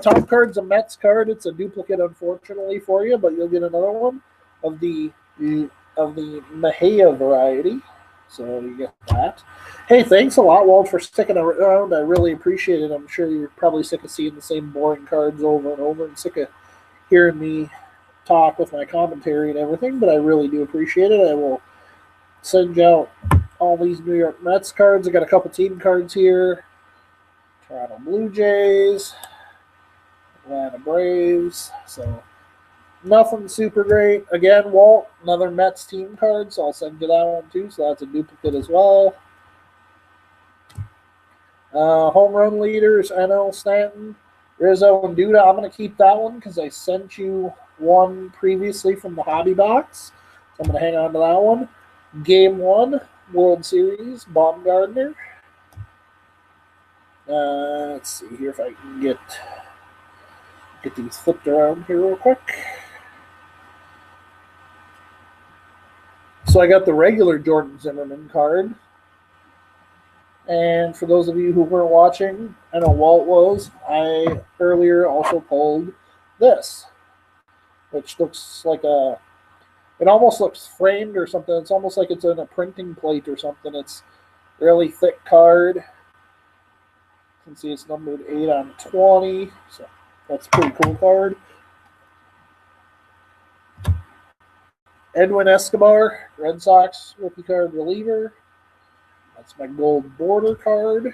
Top card's a Mets card. It's a duplicate, unfortunately, for you, but you'll get another one of the Mejia variety. So you get that. Hey, thanks a lot, Walt, for sticking around. I really appreciate it. I'm sure you're probably sick of seeing the same boring cards over and over and sick of hearing me talk with my commentary and everything, but I really do appreciate it. I will send you out all these New York Mets cards. I got a couple team cards here. Toronto Blue Jays, Atlanta Braves. So nothing super great. Again, Walt, another Mets team card, so I'll send you that one too. So that's a duplicate as well. Home run leaders, NL Stanton, Rizzo, and Duda. I'm going to keep that one because I sent you one previously from the hobby box. So I'm going to hang on to that one. Game 1, World Series, Baumgartner. Let's see here if I can get these flipped around here real quick. So I got the regular Jordan Zimmerman card. And for those of you who weren't watching, I know Walt was, I earlier also pulled this, which looks like it almost looks framed or something. It's almost like it's in a printing plate or something. It's a really thick card. You can see it's numbered 8 on 20, so that's a pretty cool card. Edwin Escobar, Red Sox rookie card reliever. That's my gold border card.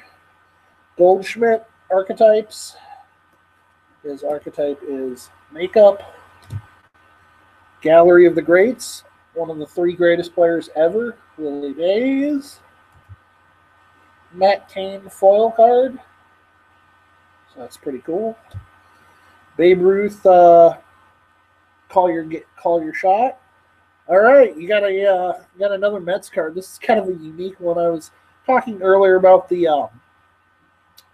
Goldschmidt archetypes. His archetype is Makeup. Gallery of the Greats. One of the 3 greatest players ever, Willie Mays. Matt Cain foil card. So that's pretty cool. Babe Ruth, call your shot. All right, you got another Mets card. This is kind of a unique one. I was talking earlier about the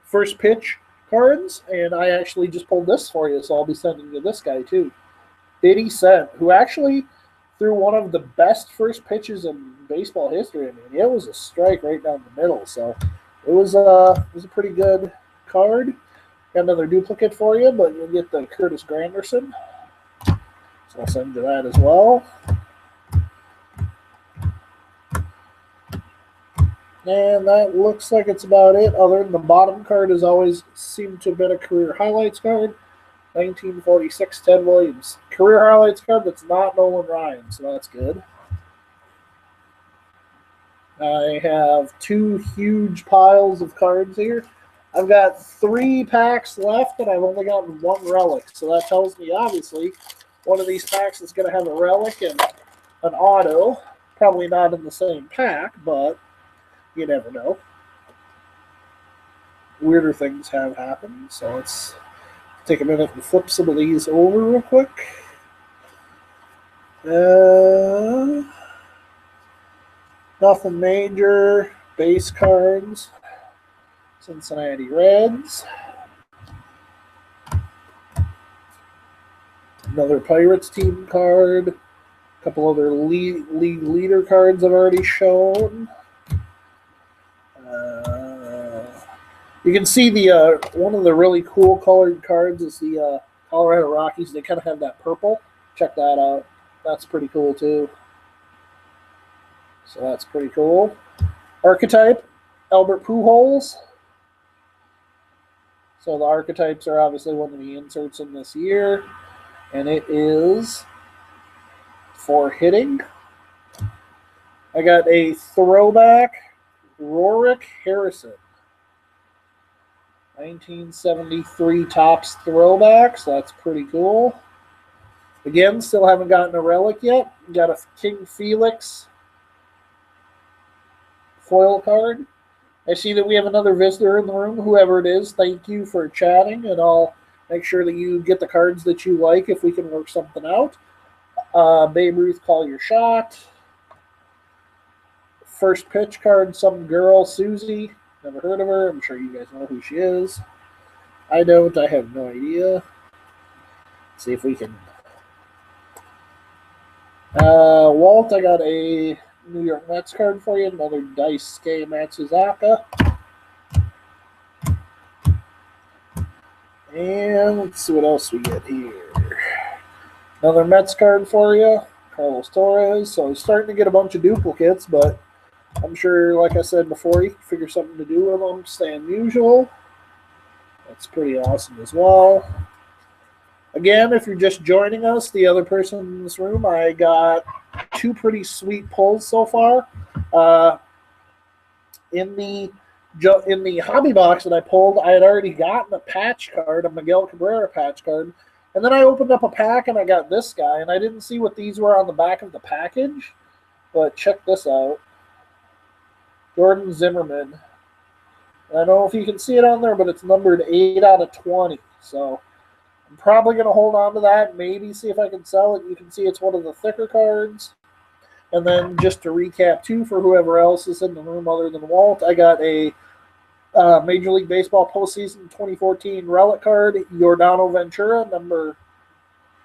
first pitch cards, and I actually just pulled this for you, so I'll be sending you this guy too. 50 Cent, who actually threw one of the best first pitches in baseball history. I mean, it was a strike right down the middle, so it was a pretty good card. Got another duplicate for you, but you'll get the Curtis Granderson. So I'll send you that as well. And that looks like it's about it. Other than the bottom card has always seemed to have been a career highlights card. 1946 Ted Williams. Career highlights card that's not Nolan Ryan, so that's good. I have 2 huge piles of cards here. I've got 3 packs left, and I've only gotten 1 relic. So that tells me, obviously, one of these packs is going to have a relic and an auto. Probably not in the same pack, but you never know. Weirder things have happened, so let's take a minute and flip some of these over real quick. Nothing major. Base cards. Cincinnati Reds. Another Pirates team card. A couple other league leader cards I've already shown. You can see the one of the really cool colored cards is the Colorado Rockies. They kind of have that purple. Check that out. That's pretty cool too. So that's pretty cool. Archetype, Albert Pujols. So the archetypes are obviously one of the inserts in this year. And it is for hitting. I got a throwback Rorik Harrison. 1973 Topps throwback, so that's pretty cool. Again, still haven't gotten a relic yet. Got a King Felix foil card. I see that we have another visitor in the room, whoever it is. Thank you for chatting, and I'll make sure that you get the cards that you like if we can work something out. Babe Ruth, call your shot. First pitch card, some girl, Susie. Never heard of her. I'm sure you guys know who she is. I don't. I have no idea. Let's see if we can. Walt, I got a New York Mets card for you. Another Daisuke Matsuzaka. And let's see what else we get here. Another Mets card for you. Carlos Torres. So I'm starting to get a bunch of duplicates, but I'm sure, like I said before, you can figure something to do with them. Stay unusual. That's pretty awesome as well. Again, if you're just joining us, the other person in this room, I got 2 pretty sweet pulls so far. in the hobby box that I pulled, I had already gotten a patch card, a Miguel Cabrera patch card, and then I opened up a pack and I got this guy, and I didn't see what these were on the back of the package, but check this out. Jordan Zimmermann. I don't know if you can see it on there, but it's numbered 8 out of 20. So I'm probably going to hold on to that, maybe see if I can sell it. You can see it's one of the thicker cards. And then just to recap, too, for whoever else is in the room other than Walt, I got a Major League Baseball postseason 2014 relic card, Yordano Ventura, number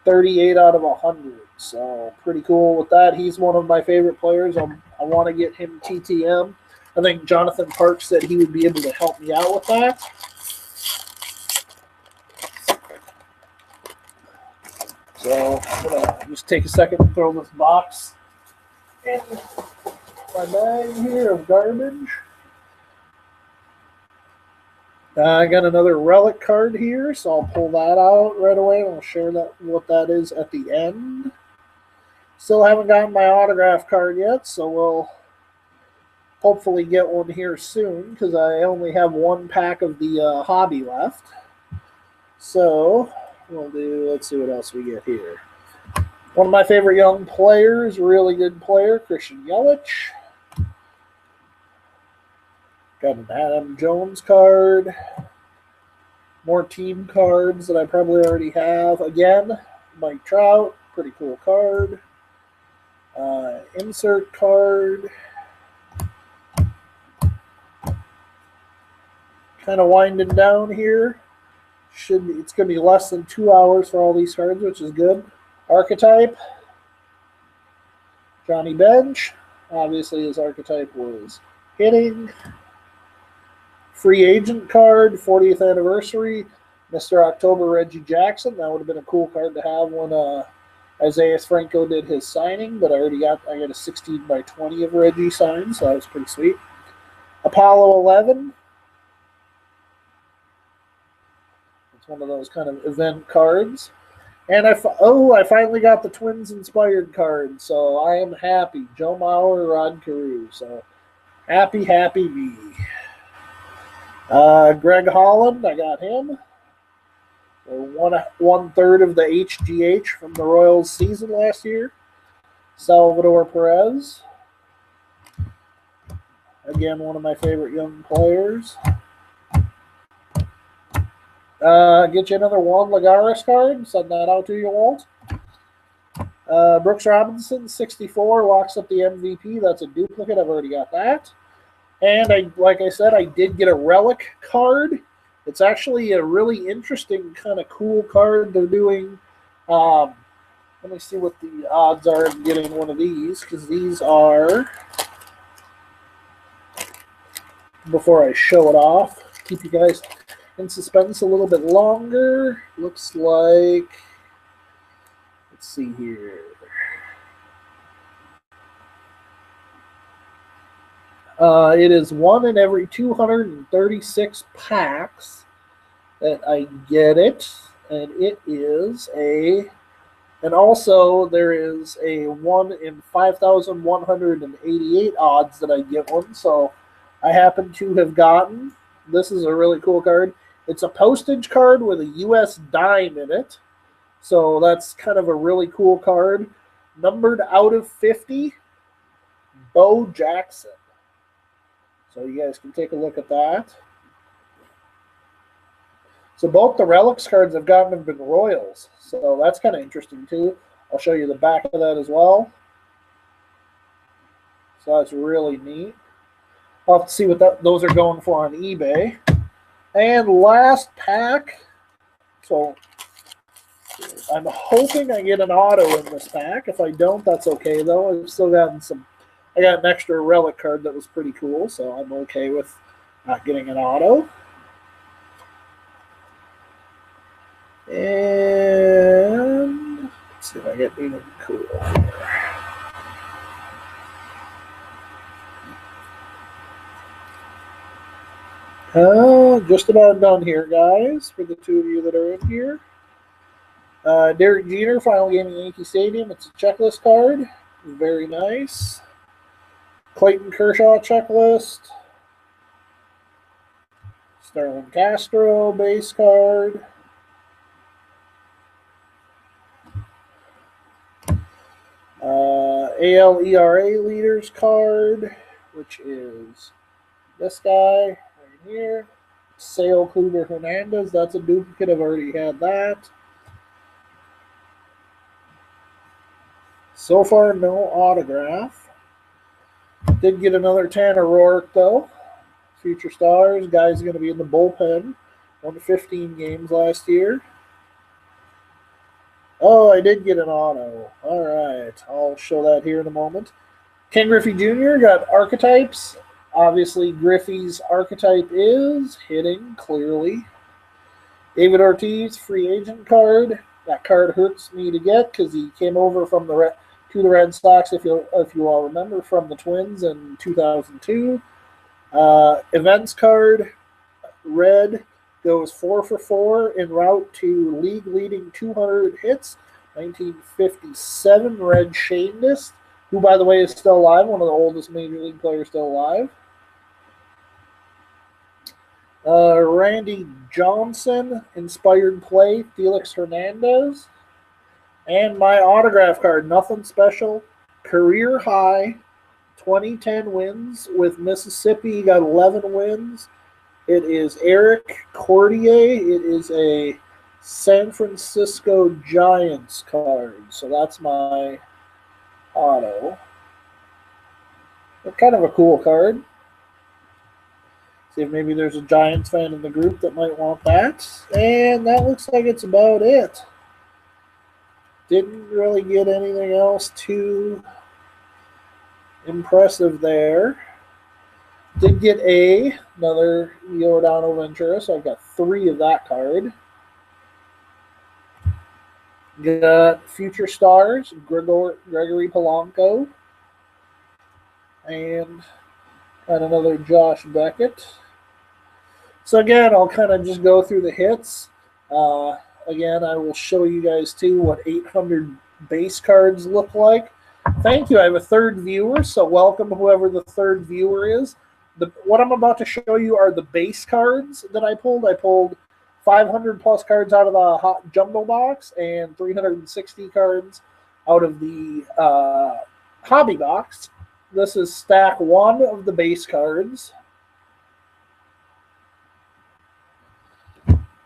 38 out of 100. So pretty cool with that. He's one of my favorite players. I want to get him TTM. I think Jonathan Park said he would be able to help me out with that. So I'm going to just take a second to throw this box in my bag here of garbage. I got another relic card here, so I'll pull that out right away, and I'll share what that is at the end. Still haven't gotten my autograph card yet, so we'll hopefully get one here soon, because I only have one pack of the hobby left. So let's see what else we get here. One of my favorite young players, really good player, Christian Yelich. Got an Adam Jones card. More team cards that I probably already have. Again, Mike Trout, pretty cool card. Insert card. Kind of winding down here. It's going to be less than 2 hours for all these cards, which is good. Archetype. Johnny Bench. Obviously, his archetype was hitting. Free agent card, 40th anniversary, Mr. October Reggie Jackson. That would have been a cool card to have when Isaiah Franco did his signing, but I got a 16 by 20 of Reggie signed, so that was pretty sweet. Apollo 11. It's one of those kind of event cards. And I finally got the Twins inspired card, so I am happy. Joe Mauer, Rod Carew, so happy me. Greg Holland, I got him. One third of the HGH from the Royals season last year. Salvador Perez. Again, one of my favorite young players. Get you another Juan Lagares card. Send that out to you, Walt. Brooks Robinson, 64, locks up the MVP. That's a duplicate. I've already got that. And like I said, I did get a relic card. It's actually a really interesting, kind of cool card. They're doing, let me see what the odds are of getting one of these, because these are, before I show it off, keep you guys in suspense a little bit longer. Looks like, let's see here. It is 1 in every 236 packs that I get it, and it is and also there is a 1 in 5,188 odds that I get one, so I happen to have gotten, this is a really cool card. It's a postage card with a U.S. dime in it, so that's kind of a really cool card. Numbered out of 50, Bo Jackson. So you guys can take a look at that. So both the relics cards I've gotten have been Royals. So that's kind of interesting too. I'll show you the back of that as well. So that's really neat. I'll have to see what those are going for on eBay. And last pack. So I'm hoping I get an auto in this pack. If I don't, that's okay though. I've still gotten some. I got an extra relic card that was pretty cool, so I'm okay with not getting an auto. And let's see if I get anything cool. Just about done here, guys, for the two of you that are in here. Derek Jeter, final game at Yankee Stadium. It's a checklist card. Very nice. Clayton Kershaw checklist. Sterling Castro base card. AL ERA leaders card, which is this guy right here. Sale Kluber Hernandez. That's a duplicate. I've already had that. So far, no autograph. Did get another Tanner Roark, though. Future Stars. Guy's going to be in the bullpen. Won 15 games last year. Oh, I did get an auto. All right. I'll show that here in a moment. Ken Griffey Jr. got archetypes. Obviously, Griffey's archetype is hitting, clearly. David Ortiz, free agent card. That card hurts me to get because he came over from to the Red Sox, if you all remember, from the Twins in 2002. Events card, red, goes 4 for 4 en route to league-leading 200 hits. 1957 Red Shayness, who, by the way, is still alive, one of the oldest Major League players still alive. Randy Johnson, inspired play, Felix Hernandez. And my autograph card, nothing special, career high, 2010 wins with Mississippi. He got 11 wins. It is Eric Cordier. It is a San Francisco Giants card. So that's my auto. But kind of a cool card. See if maybe there's a Giants fan in the group that might want that. And that looks like it's about it. Didn't really get anything else too impressive there. Did get another Giordano Ventura, so I've got 3 of that card. Got Future Stars, Gregory Polanco. And got another Josh Beckett. So again, I'll kind of just go through the hits. Again, I will show you guys too what 800 base cards look like. Thank you. I have a third viewer, so welcome whoever the third viewer is. What I'm about to show you are the base cards that I pulled. I pulled 500 plus cards out of the hot jumbo box and 360 cards out of the hobby box. This is stack 1 of the base cards.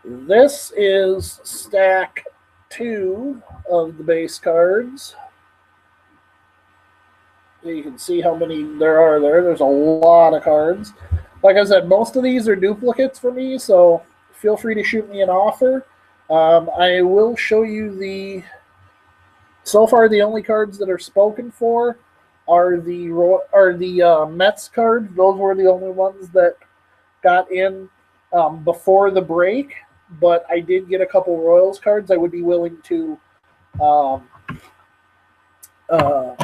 This is stack 2 of the base cards. You can see how many there are there. There's a lot of cards. Like I said, most of these are duplicates for me, so feel free to shoot me an offer. I will show you so far the only cards that are spoken for are the Mets cards. Those were the only ones that got in before the break, but I did get a couple Royals cards. I would be willing to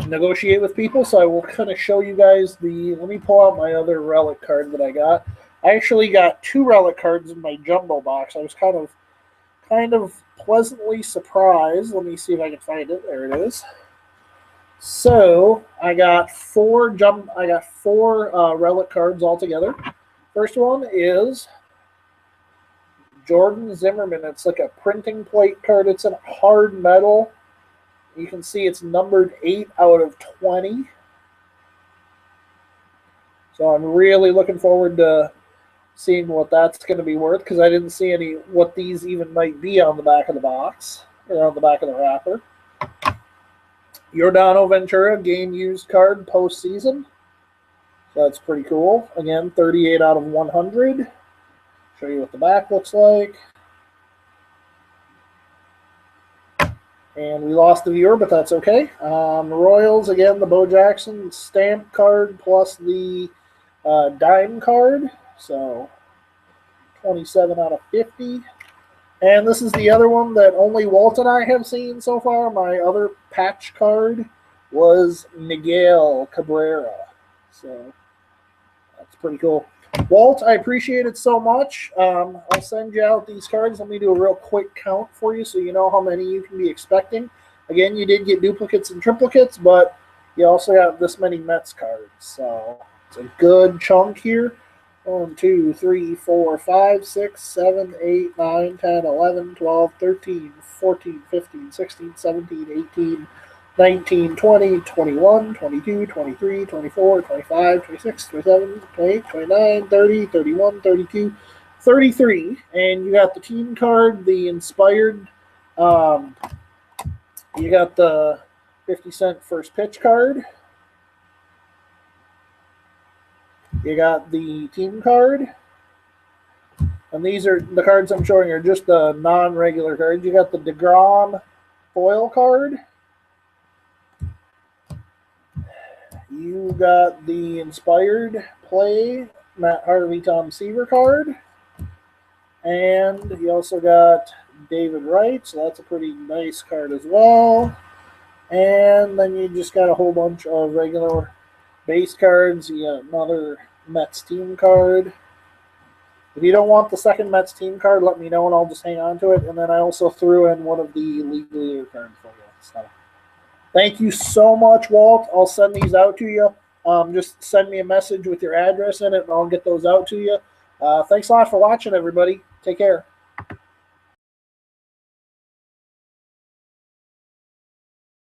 negotiate with people, so I will kind of show you guys let me pull out my other relic card that I got. I actually got 2 relic cards in my jumbo box. I was kind of pleasantly surprised. Let me see if I can find it. There it is. So I got 4 relic cards altogether. First one is Jordan Zimmermann. It's like a printing plate card. It's in hard metal. You can see it's numbered 8 out of 20. So I'm really looking forward to seeing what that's going to be worth, because I didn't see what these even might be on the back of the box, or on the back of the wrapper. Giordano Ventura, game used card postseason. So that's pretty cool. Again, 38 out of 100. Show you what the back looks like. And we lost the viewer, but that's okay. Royals, again, the Bo Jackson stamp card plus the dime card. So 27 out of 50. And this is the other one that only Walt and I have seen so far. My other patch card was Miguel Cabrera. So that's pretty cool. Walt, I appreciate it so much. I'll send you out these cards. Let me do a real quick count for you so you know how many you can be expecting. Again, you did get duplicates and triplicates, but you also have this many Mets cards. So it's a good chunk here. 1, 2, 3, 4, 5, 6, 7, 8, 9, 10, 11, 12, 13, 14, 15, 16, 17, 18, 19, 20, 21, 22, 23, 24, 25, 26, 27, 28, 29, 30, 31, 32, 33. And you got the team card, the inspired, you got the 50-cent first pitch card. You got the team card. And these are the cards I'm showing are just the non-regular cards. You got the DeGrom foil card. You got the inspired play Matt Harvey Tom Seaver card. And you also got David Wright, so that's a pretty nice card as well. And then you just got a whole bunch of regular base cards. You got another Mets team card. If you don't want the second Mets team card, let me know and I'll just hang on to it. And then I also threw in one of the league leader cards for you. So, thank you so much, Walt. I'll send these out to you. Just send me a message with your address in it and I'll get those out to you. Thanks a lot for watching, everybody. Take care.